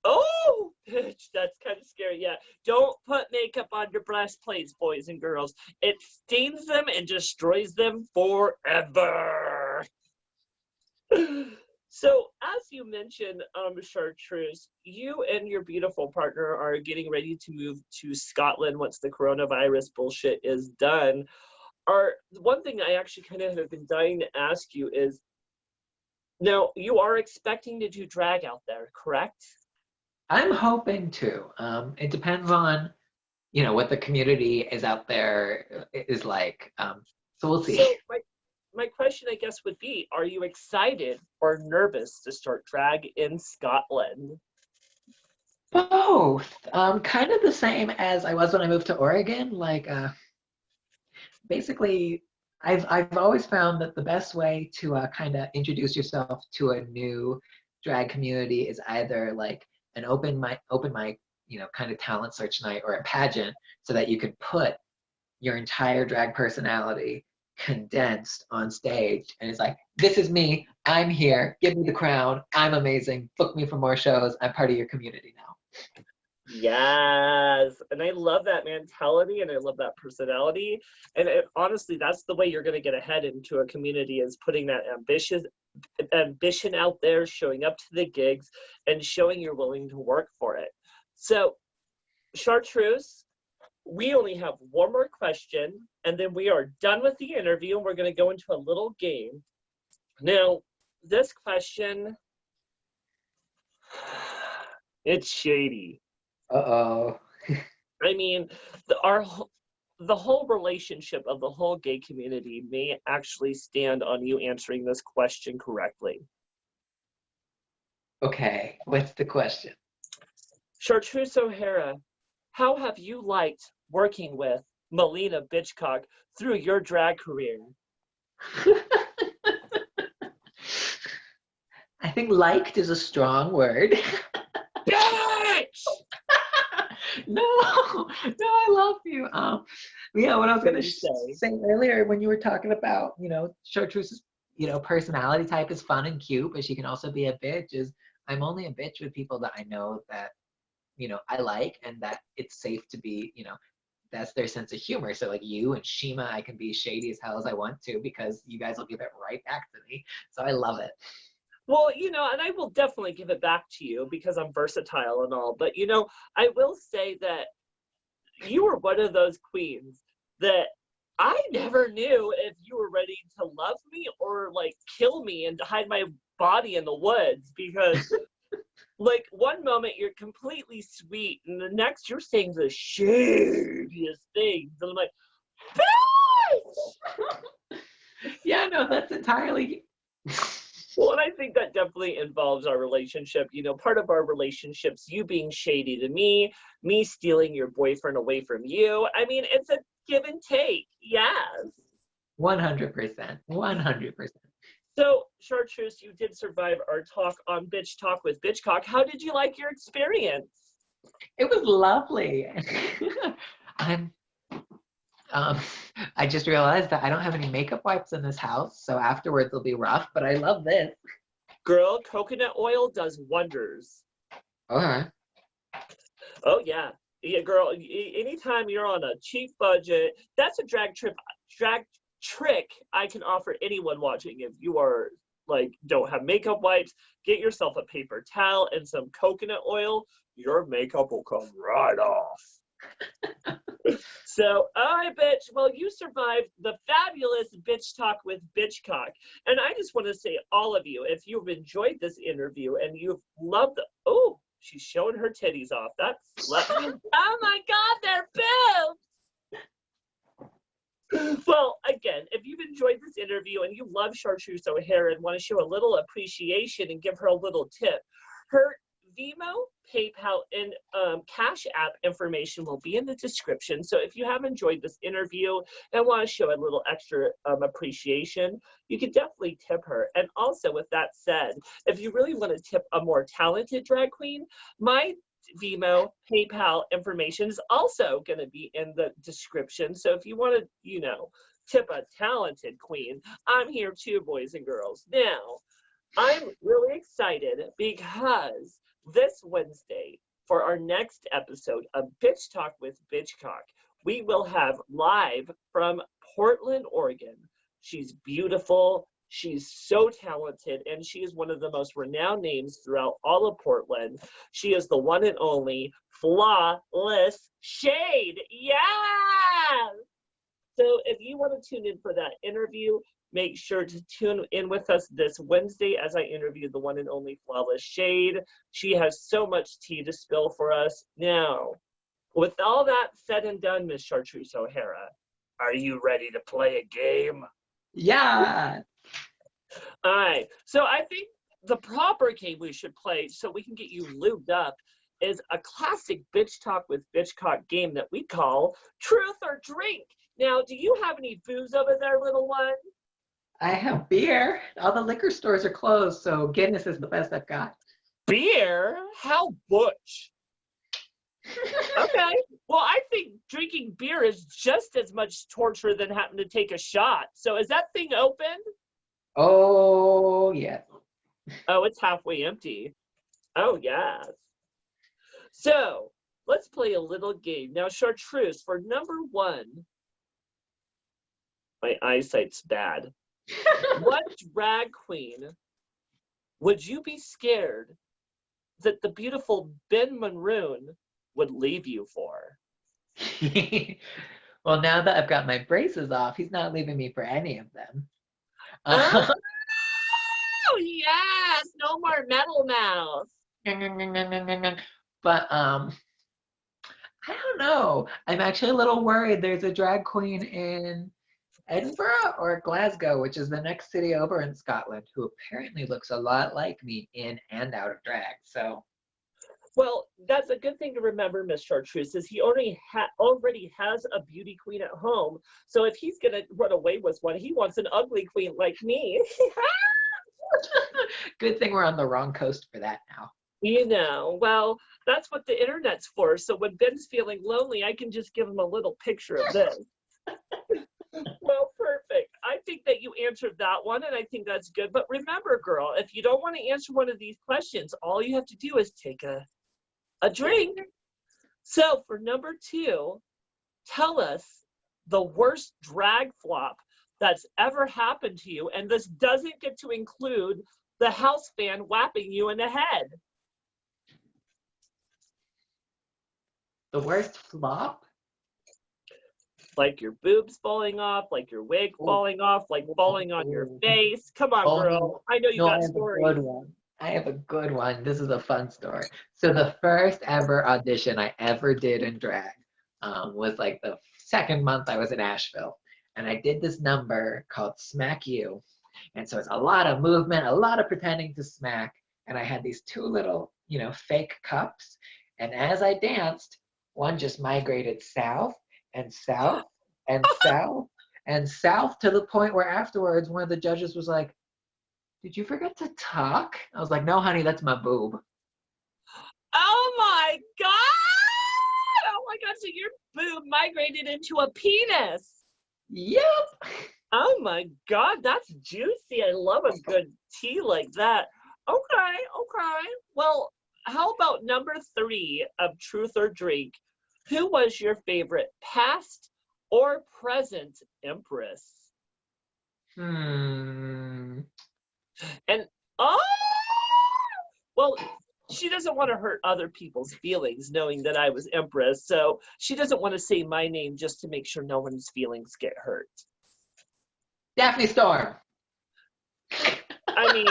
Oh, bitch, that's kind of scary. Yeah. Don't put makeup on your breastplates, boys and girls. It stains them and destroys them forever. So, as you mentioned, Chartreuse, you and your beautiful partner are getting ready to move to Scotland once the coronavirus bullshit is done. One thing I actually kind of have been dying to ask you is, now you are expecting to do drag out there, correct? I'm hoping to. It depends on, what the community is out there is like. So we'll see. So my question, I guess, would be, are you excited or nervous to start drag in Scotland? Both. Kind of the same as I was when I moved to Oregon. Like, basically, I've always found that the best way to kind of introduce yourself to a new drag community is either like an open mic, kind of talent search night or a pageant, so that you can put your entire drag personality condensed on stage, and it's like, this is me. I'm here. Give me the crown. I'm amazing. Book me for more shows. I'm part of your community now. Yes, and I love that mentality and I love that personality. And honestly, that's the way you're going to get ahead into a community, is putting that ambition out there, showing up to the gigs, and showing you're willing to work for it. So, Chartreuse, we only have one more question, and then we are done with the interview, and we're going to go into a little game. Now, this question, it's shady. Uh-oh. I mean, the whole relationship of the whole gay community may actually stand on you answering this question correctly. Okay, what's the question? Chartreuse O'Hara, how have you liked working with Maliena Bitchcock through your drag career? I think liked is a strong word. Bitch! No, I love you. What I was gonna say earlier when you were talking about, Chartreuse, personality type is fun and cute, but she can also be a bitch. I'm only a bitch with people that I know that, I like, and that it's safe to be, that's their sense of humor. So like you and Shima, I can be shady as hell as I want to because you guys will give it right back to me. So I love it. Well, and I will definitely give it back to you because I'm versatile and all. But, I will say that you were one of those queens that I never knew if you were ready to love me or like kill me and hide my body in the woods, because like one moment you're completely sweet and the next you're saying the shadiest things. And I'm like, bitch! Yeah, no, that's entirely Well, and I think that definitely involves our relationship. You know, part of our relationship's you being shady to me stealing your boyfriend away from you. I mean, it's a give and take. Yes. 100%. 100%. So, Chartreuse, you did survive our talk on Bitch Talk with Bitchcock. How did you like your experience? It was lovely. I'm I just realized that I don't have any makeup wipes in this house, so afterwards it'll be rough, but I love this. Girl, coconut oil does wonders. Okay. Oh, yeah. Yeah, girl, anytime you're on a cheap budget, that's a drag trick I can offer anyone watching. If you are like, don't have makeup wipes, get yourself a paper towel and some coconut oil. Your makeup will come right off. So, all right, bitch. Well, you survived the fabulous Bitch Talk with Bitchcock. And I just want to say, all of you, if you've enjoyed this interview and you've loved the, oh, she's showing her titties off. That's, oh my God, they're boobs. Well, again, if you've enjoyed this interview and you love Chartreuse O'Hara and want to show a little appreciation and give her a little tip, her Venmo, PayPal, and Cash App information will be in the description. So if you have enjoyed this interview and want to show a little extra appreciation, you can definitely tip her. And also, with that said, if you really want to tip a more talented drag queen, my Venmo, PayPal information is also going to be in the description. So if you want to, you know, tip a talented queen, I'm here too, boys and girls. Now, I'm really excited because this Wednesday, for our next episode of Bitch Talk with Bitchcock, we will have live from Portland, Oregon. She's beautiful. She's so talented, and she is one of the most renowned names throughout all of Portland. She is the one and only Flawless Shade. Yes! So if you want to tune in for that interview, make sure to tune in with us this Wednesday as I interview the one and only Flawless Shade. She has so much tea to spill for us. Now, with all that said and done, Miss Chartreuse O'Hara, are you ready to play a game? Yeah. All right. So I think the proper game we should play so we can get you lubed up is a classic Bitch Talk with Bitchcock game that we call Truth or Drink. Now, do you have any booze over there, little one? I have beer. All the liquor stores are closed, so Guinness is the best I've got. Beer? How butch. Okay. Well, I think drinking beer is just as much torture than having to take a shot. So is that thing open? Oh, yes. Oh, it's halfway empty. Oh, yes. So let's play a little game. Now, Chartreuse, for number one, my eyesight's bad. What drag queen would you be scared that the beautiful Ben Maroon would leave you for? Well, now that I've got my braces off, he's not leaving me for any of them. Oh, yes! No more metal mouth. But I don't know. I'm actually a little worried. There's a drag queen in Edinburgh or Glasgow, which is the next city over in Scotland, who apparently looks a lot like me in and out of drag. So, well, that's a good thing to remember, Miss Chartreuse, is he already has a beauty queen at home. So if he's gonna run away with one, he wants an ugly queen like me. good thing we're on the wrong coast for that now. You know, well, that's what the internet's for. So when Ben's feeling lonely, I can just give him a little picture of this. Well, perfect. I think that you answered that one, and I think that's good. But remember, girl, if you don't want to answer one of these questions, all you have to do is take a drink. So for number two, tell us the worst drag flop that's ever happened to you. And this doesn't get to include the house fan whapping you in the head. The worst flop? Like your boobs falling off, like your wig falling off, like falling on your face. Come on, girl. I know you got stories. I have a good one. I have a good one. This is a fun story. So the first ever audition I ever did in drag was like the second month I was in Asheville. And I did this number called Smack You. And so it's a lot of movement, a lot of pretending to smack. And I had these two little, fake cups. And as I danced, one just migrated south and south and south and south to the point where afterwards one of the judges was like, "Did you forget to talk?" I was like, "No, honey, that's my boob." Oh my God! Oh my God, so your boob migrated into a penis. Yep. Oh my God, that's juicy. I love a good tea like that. Okay. Well, how about number 3 of Truth or Drink? Who was your favorite past or present empress? Hmm. And oh, well, she doesn't want to hurt other people's feelings knowing that I was empress, so she doesn't want to say my name just to make sure no one's feelings get hurt. Daphne Storm. I mean,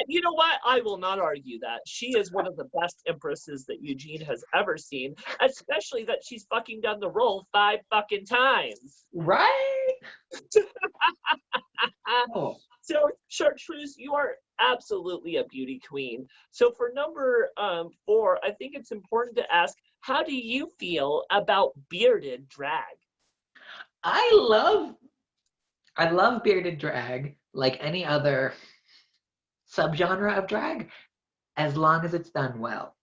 you know what? I will not argue that. She is one of the best empresses that Eugene has ever seen, especially that she's fucking done the role 5 fucking times. Right? Oh. So, Chartreuse, you are absolutely a beauty queen. So for number 4, I think it's important to ask, how do you feel about bearded drag? I love bearded drag like any other subgenre of drag, as long as it's done well.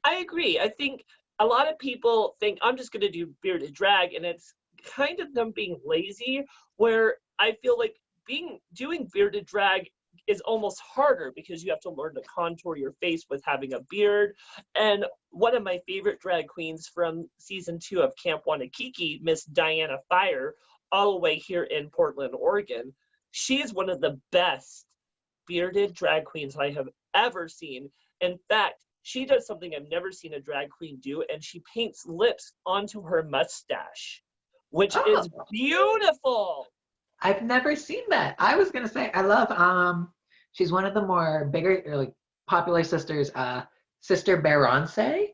I agree. I think a lot of people think I'm just going to do bearded drag, and it's kind of them being lazy, where I feel like doing bearded drag is almost harder because you have to learn to contour your face with having a beard. And one of my favorite drag queens from season 2 of Camp Wanakiki, Miss Diana Fire, all the way here in Portland, Oregon, she is one of the best bearded drag queens I have ever seen. In fact, she does something I've never seen a drag queen do, and she paints lips onto her mustache, which is beautiful. I've never seen that. I was gonna say I love she's one of the more bigger like popular sisters, Sister Beyoncé.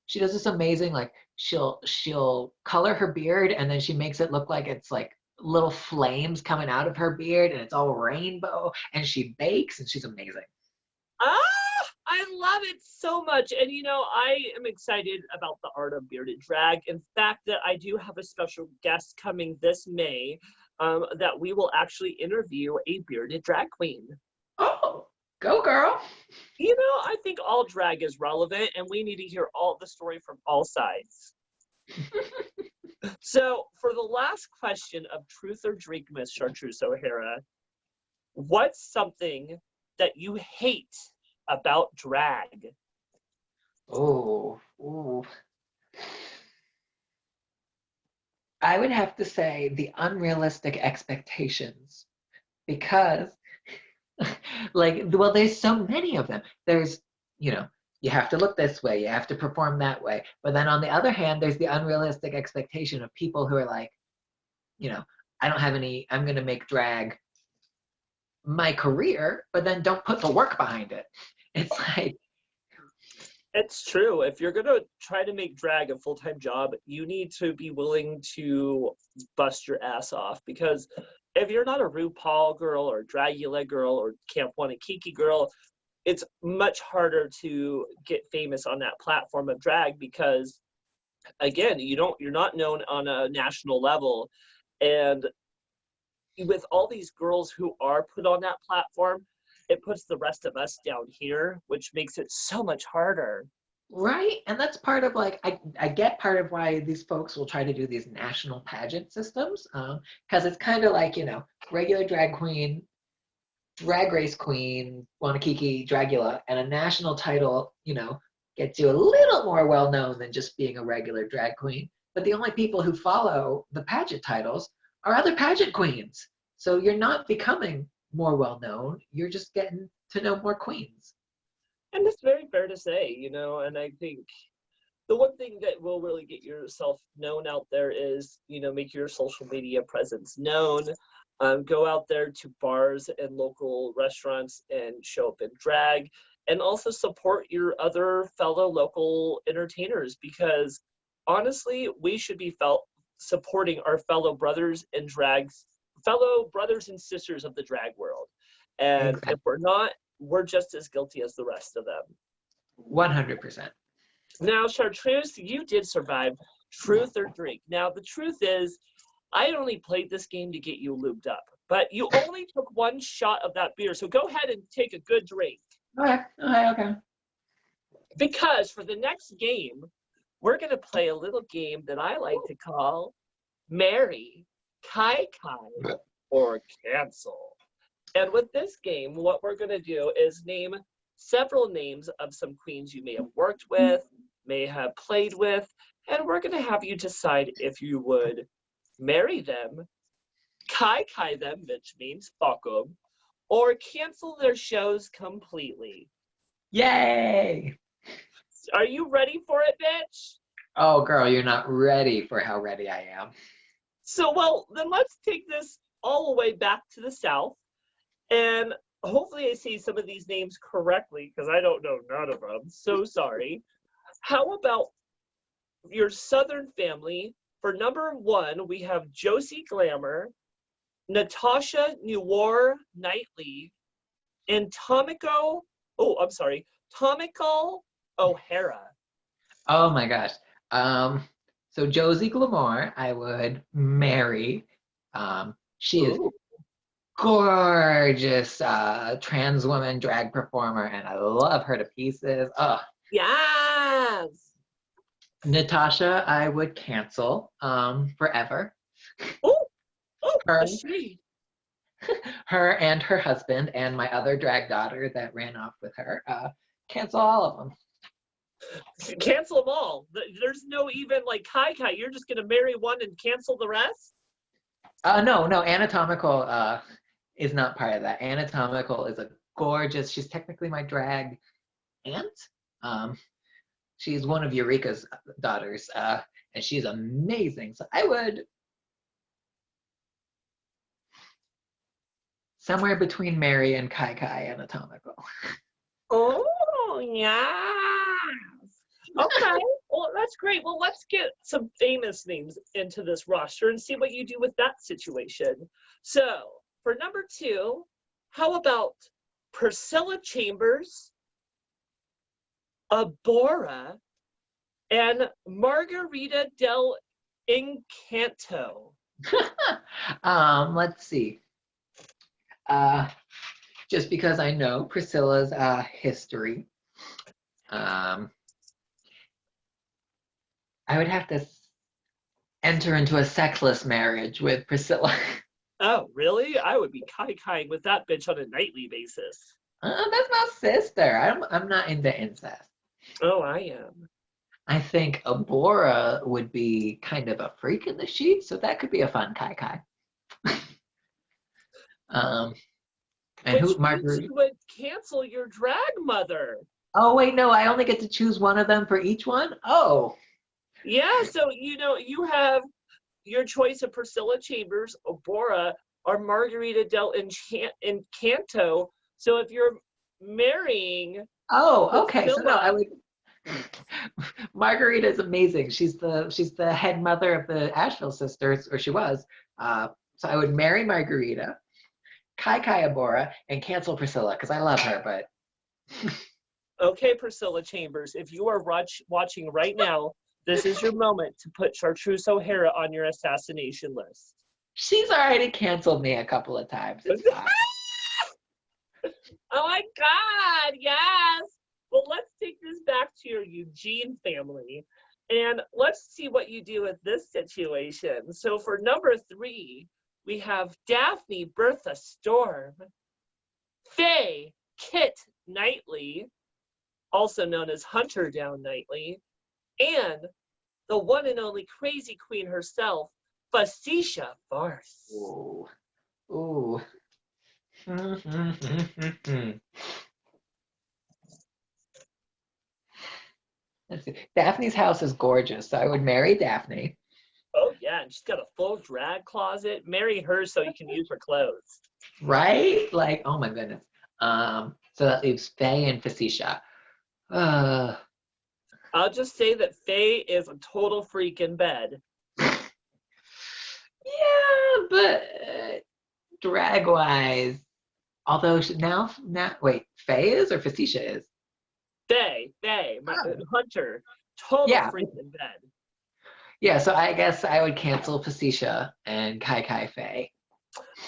She does this amazing, like she'll color her beard and then she makes it look like it's like little flames coming out of her beard and it's all rainbow, and she bakes and she's amazing. I love it so much. And I am excited about the art of bearded drag. In fact, that I do have a special guest coming this May, that we will actually interview a bearded drag queen. Oh, go girl. I think all drag is relevant and we need to hear all the story from all sides. So for the last question of Truth or Drink, Miss Chartreuse O'Hara, what's something that you hate about drag? Oh, ooh. I would have to say the unrealistic expectations, because there's so many of them. There's, you have to look this way, you have to perform that way. But then on the other hand, there's the unrealistic expectation of people who are like, I don't have any, I'm going to make drag my career, but then don't put the work behind it. It's like, it's true. If you're going to try to make drag a full-time job, you need to be willing to bust your ass off, because if you're not a RuPaul girl or Dragula girl or Camp Wanakiki girl, it's much harder to get famous on that platform of drag, because again, you're not known on a national level. And with all these girls who are put on that platform, it puts the rest of us down here, which makes it so much harder. right? And that's part of I get part of why these folks will try to do these national pageant systems, because it's kind of like, regular drag queen, drag race queen, Wanakiki, Dragula, and a national title, gets you a little more well known than just being a regular drag queen. But the only people who follow the pageant titles are other pageant queens. So you're not becoming more well known, you're just getting to know more queens. And it's very fair to say, and I think the one thing that will really get yourself known out there is, make your social media presence known. Go out there to bars and local restaurants and show up in drag, and also support your other fellow local entertainers, because honestly, we should be supporting our fellow brothers in drags fellow brothers and sisters of the drag world. And Exactly. if we're not, we're just as guilty as the rest of them. 100%. Now, Chartreuse, you did survive Truth or Drink. Now, the truth is, I only played this game to get you lubed up, but you only took one shot of that beer. So go ahead and take a good drink. Okay. Because for the next game, we're going to play a little game that I like to call Marry, Kai, or Cancel. And with this game, what we're going to do is name several names of some queens you may have worked with, may have played with, and we're going to have you decide if you would marry them, Kai them, which means fuck them, or cancel their shows completely. Yay! Are you ready for it, bitch? Oh, girl, you're not ready for how ready I am. So, well, then let's take this all the way back to the South. And hopefully I say some of these names correctly because I don't know none of them. So sorry. How about your Southern family? For number one, we have Josie Glamour, Natasha Noir Knightley, and Tomiko O'Hara. Oh my gosh. So Josie Glamour, I would marry. She is gorgeous trans woman drag performer, and I love her to pieces. Oh. Yes. Natasha, I would cancel forever. Her and her husband and my other drag daughter that ran off with her. Cancel all of them. Cancel them all. There's no even like Kai. You're just gonna marry one and cancel the rest? No. Anatomical is not part of that. Anatomical is a gorgeous. She's technically my drag aunt. She's one of Eureka's daughters, and she's amazing. So I would somewhere between Mary and Kai Anatomical. Oh yes. Okay. Well, that's great. Well, let's get some famous names into this roster and see what you do with that situation. So, for number two, how about Priscilla Chambers, Abora, and Margarita del Encanto? Let's see. Just because I know Priscilla's history, I would have to enter into a sexless marriage with Priscilla. Oh, really? I would be Kai with that bitch on a nightly basis. That's my sister. I'm not into incest. Oh, I am. I think Abora would be kind of a freak in the sheets, so that could be a fun Kai. Which means you would cancel your drag mother. Oh, wait, no, I only get to choose one of them for each one? Oh. Yeah, so, you have your choice of Priscilla Chambers, Abora, or Margarita del Encanto. So if you're marrying... Oh, okay. Priscilla, so no, I would... Margarita is amazing. She's the head mother of the Asheville sisters, or she was. So I would marry Margarita, Kai Abora, and cancel Priscilla, because I love her, but... Okay, Priscilla Chambers, if you are watching right now, this is your moment to put Chartreuse O'Hara on your assassination list. She's already canceled me a couple of times. It's fine. Oh my God, yes. Well, let's take this back to your Eugene family, and let's see what you do with this situation. So for number three, we have Daphne Bertha Storm, Faye Kit Knightley, also known as Hunter Down Knightley, and the one and only crazy queen herself, Facetious Farce. Ooh. Let's see. Daphne's house is gorgeous, so I would marry Daphne. Oh yeah, and she's got a full drag closet. Marry her so you can use her clothes. Right? Like, oh my goodness. So that leaves Faye and Facetious. I'll just say that Faye is a total freak in bed. Yeah, but drag-wise, although wait, Faye is or Facetious is? Faye, my Hunter, total Yeah. freaking bed. Yeah, so I guess I would cancel Facetious and Kai Faye.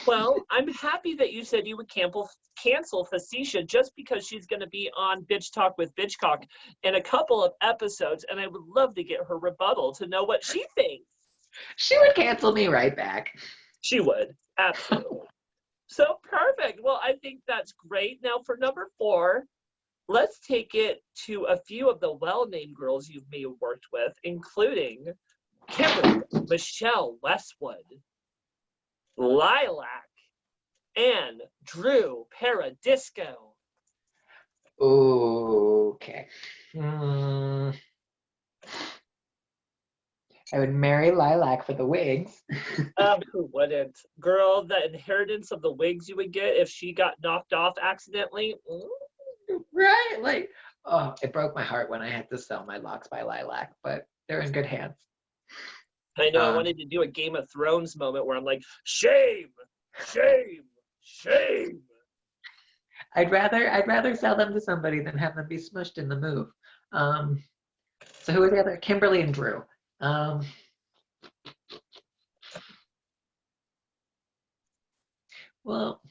Well, I'm happy that you said you would cancel Facetious just because she's going to be on Bitch Talk with Bitchcock in a couple of episodes, and I would love to get her rebuttal to know what she thinks. She would cancel me right back. She would, absolutely. So perfect. Well, I think that's great. Now for number 4, let's take it to a few of the well-named girls you may have worked with, including Kimberly Michelle Westwood, Lilac, and Drew Paradisco. Okay. I would marry Lilac for the wigs. Who wouldn't? Girl, the inheritance of the wigs you would get if she got knocked off accidentally. Right? Like, oh, it broke my heart when I had to sell my locks by Lilac, but they're in good hands. I know, I wanted to do a Game of Thrones moment where I'm like, shame, shame, shame. I'd rather sell them to somebody than have them be smushed in the move. So who are the other? Kimberly and Drew. Well,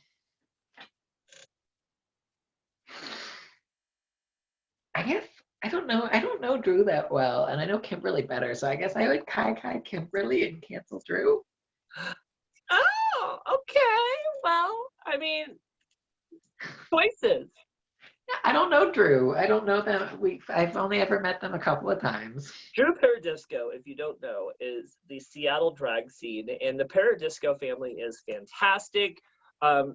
I guess I don't know Drew that well, and I know Kimberly better, so I guess I would Kai Kimberly and cancel Drew. Oh, okay. Well, I mean, choices. I don't know Drew. I don't know them. I've only ever met them a couple of times. Drew Paradisco, if you don't know, is the Seattle drag scene, and the Paradisco family is fantastic,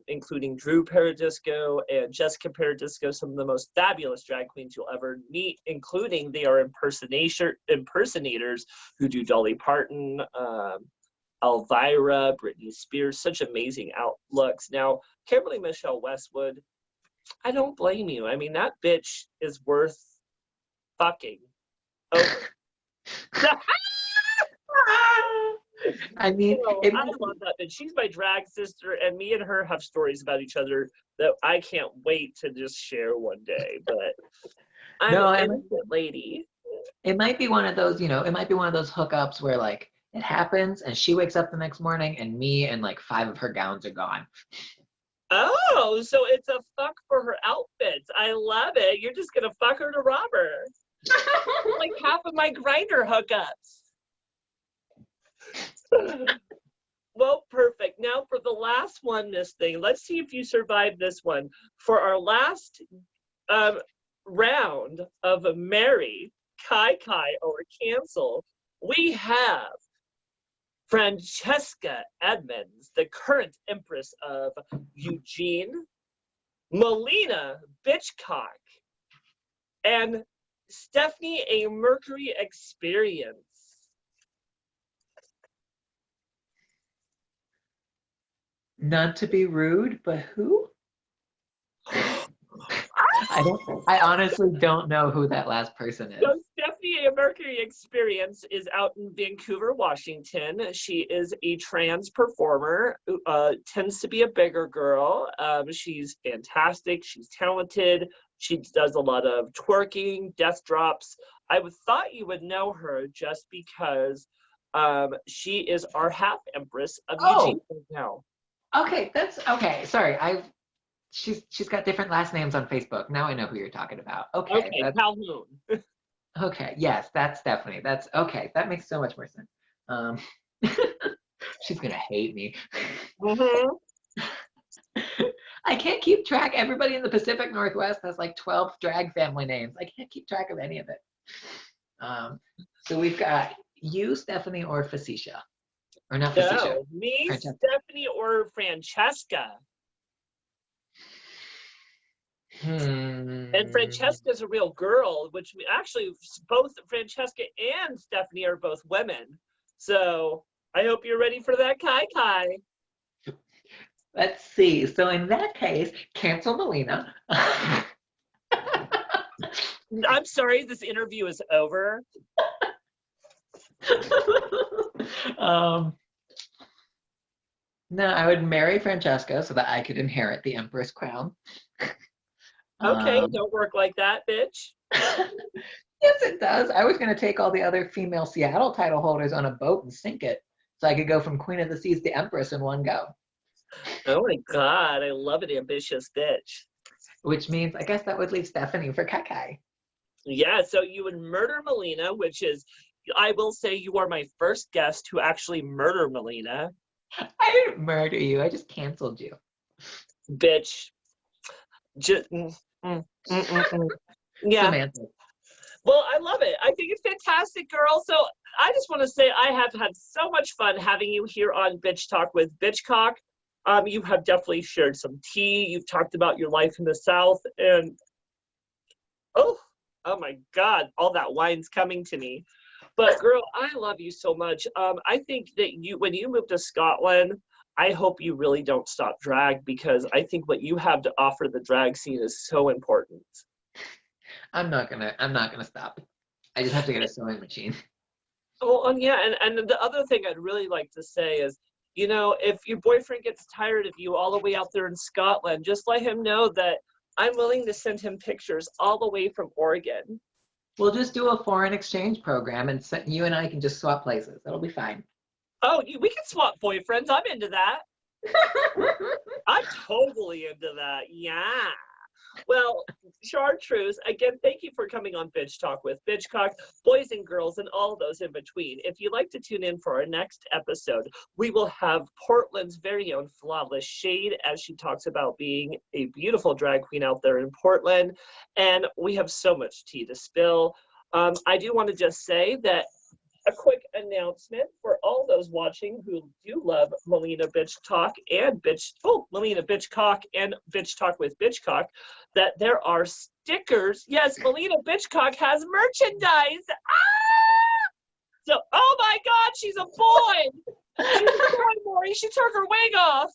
including Drew Paradisco and Jessica Paradisco, some of the most fabulous drag queens you'll ever meet, including they are impersonators who do Dolly Parton, Elvira, Britney Spears, such amazing outlooks. Now, Kimberly Michelle Westwood, I don't blame you. I mean, that bitch is worth fucking over. I mean, I love that bitch. She's my drag sister, and me and her have stories about each other that I can't wait to just share one day. But I'm an innocent lady. It might be one of those, it might be one of those hookups where like it happens and she wakes up the next morning and me and like 5 of her gowns are gone. Oh, so it's a fuck for her outfits. I love it. You're just gonna fuck her to rob her. Like half of my grinder hookups. Well, perfect. Now for the last one, Miss Thing. Let's see if you survive this one. For our last round of marry, Kai, or cancel, we have Francesca Edmonds, the current Empress of Eugene, Maliena Bitchcock, and Stephanie A. Mercury Experience. Not to be rude, but who? I honestly don't know who that last person is. So Stephanie A. Mercury Experience is out in Vancouver, Washington. She is a trans performer, tends to be a bigger girl. She's fantastic. She's talented. She does a lot of twerking, death drops. I thought you would know her just because she is our half Empress of Eugene right now. Okay, that's okay. Sorry, she's got different last names on Facebook. Now I know who you're talking about. Okay, Calhoun. Okay, yes, that's Stephanie. That's okay. That makes so much more sense. She's gonna hate me. Mm-hmm. I can't keep track. Everybody in the Pacific Northwest has like 12 drag family names. I can't keep track of any of it. So we've got you, Stephanie, or Facetious. Or not Facetious. No, me, Francesca. Stephanie, or Francesca. And Francesca's a real girl, which actually both Francesca and Stephanie are both women. So I hope you're ready for that, Kai. Let's see. So in that case, cancel Maliena. I'm sorry, this interview is over. No, I would marry Francesca so that I could inherit the Empress crown. Okay, Um, don't work like that, bitch. yes, it does. I was going to take all the other female Seattle title holders on a boat and sink it so I could go from Queen of the Seas to Empress in one go. Oh my God, I love an ambitious bitch. Which means I guess that would leave Stephanie for Kakai. Yeah, so you would murder Maliena, which is, I will say you are my first guest who actually murdered Maliena. I didn't murder you. I just canceled you. Bitch. Just, yeah. Samantha. Well, I love it. I think it's fantastic, girl. So I just want to say I have had so much fun having you here on Bitch Talk with Bitchcock. You have definitely shared some tea. You've talked about your life in the South, and oh, oh my God, all that wine's coming to me. But girl, I love you so much. I think that when you move to Scotland, I hope you really don't stop drag, because I think what you have to offer the drag scene is so important. I'm not gonna stop. I just have to get a sewing machine. Oh, and yeah, and the other thing I'd really like to say is, you know, if your boyfriend gets tired of you all the way out there in Scotland, just let him know that I'm willing to send him pictures all the way from Oregon. We'll just do a foreign exchange program and you and I can just swap places. That'll be fine. Oh, we can swap boyfriends. I'm into that. I'm totally into that. Yeah. Well, Chartreuse, again, thank you for coming on Bitch Talk with Bitchcock, boys and girls, and all those in between. If you'd like to tune in for our next episode, we will have Portland's very own Flawless Shade, as she talks about being a beautiful drag queen out there in Portland. And we have so much tea to spill. I do want to just say that a quick announcement for all those watching who do love Maliena Bitch Talk and Maliena Bitchcock and Bitch Talk with Bitchcock, that there are stickers. Yes, Maliena Bitchcock has merchandise. Ah! So, oh my God, she's a boy. She's a boy, Maury. She took her wig off.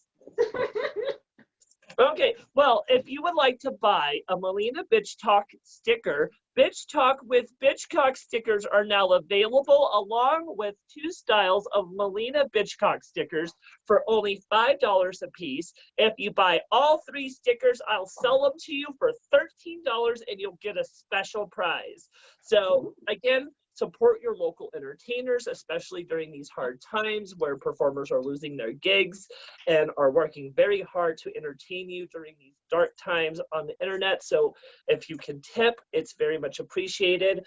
Okay, well, if you would like to buy a Maliena Bitch Talk sticker, Bitch Talk with Bitchcock stickers are now available, along with 2 styles of Maliena Bitchcock stickers for only $5 a piece. If you buy all 3 stickers, I'll sell them to you for $13 and you'll get a special prize. So again, support your local entertainers, especially during these hard times where performers are losing their gigs and are working very hard to entertain you during these dark times on the internet. So if you can tip, it's very much appreciated.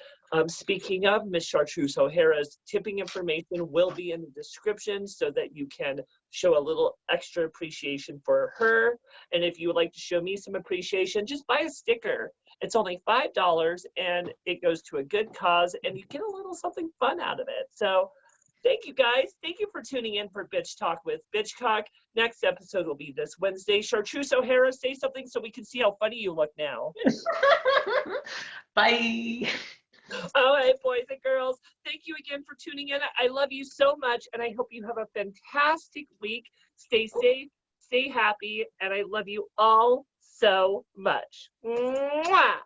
Speaking of, Miss Chartreuse O'Hara's tipping information will be in the description so that you can show a little extra appreciation for her. And if you would like to show me some appreciation, just buy a sticker. It's only $5 and it goes to a good cause and you get a little something fun out of it. So thank you guys. Thank you for tuning in for Bitch Talk with Bitchcock. Next episode will be this Wednesday. Chartreuse O'Hara, say something so we can see how funny you look now. Bye. All right, boys and girls, thank you again for tuning in. I love you so much, and I hope you have a fantastic week. Stay safe, stay happy, and I love you all so much. Mwah!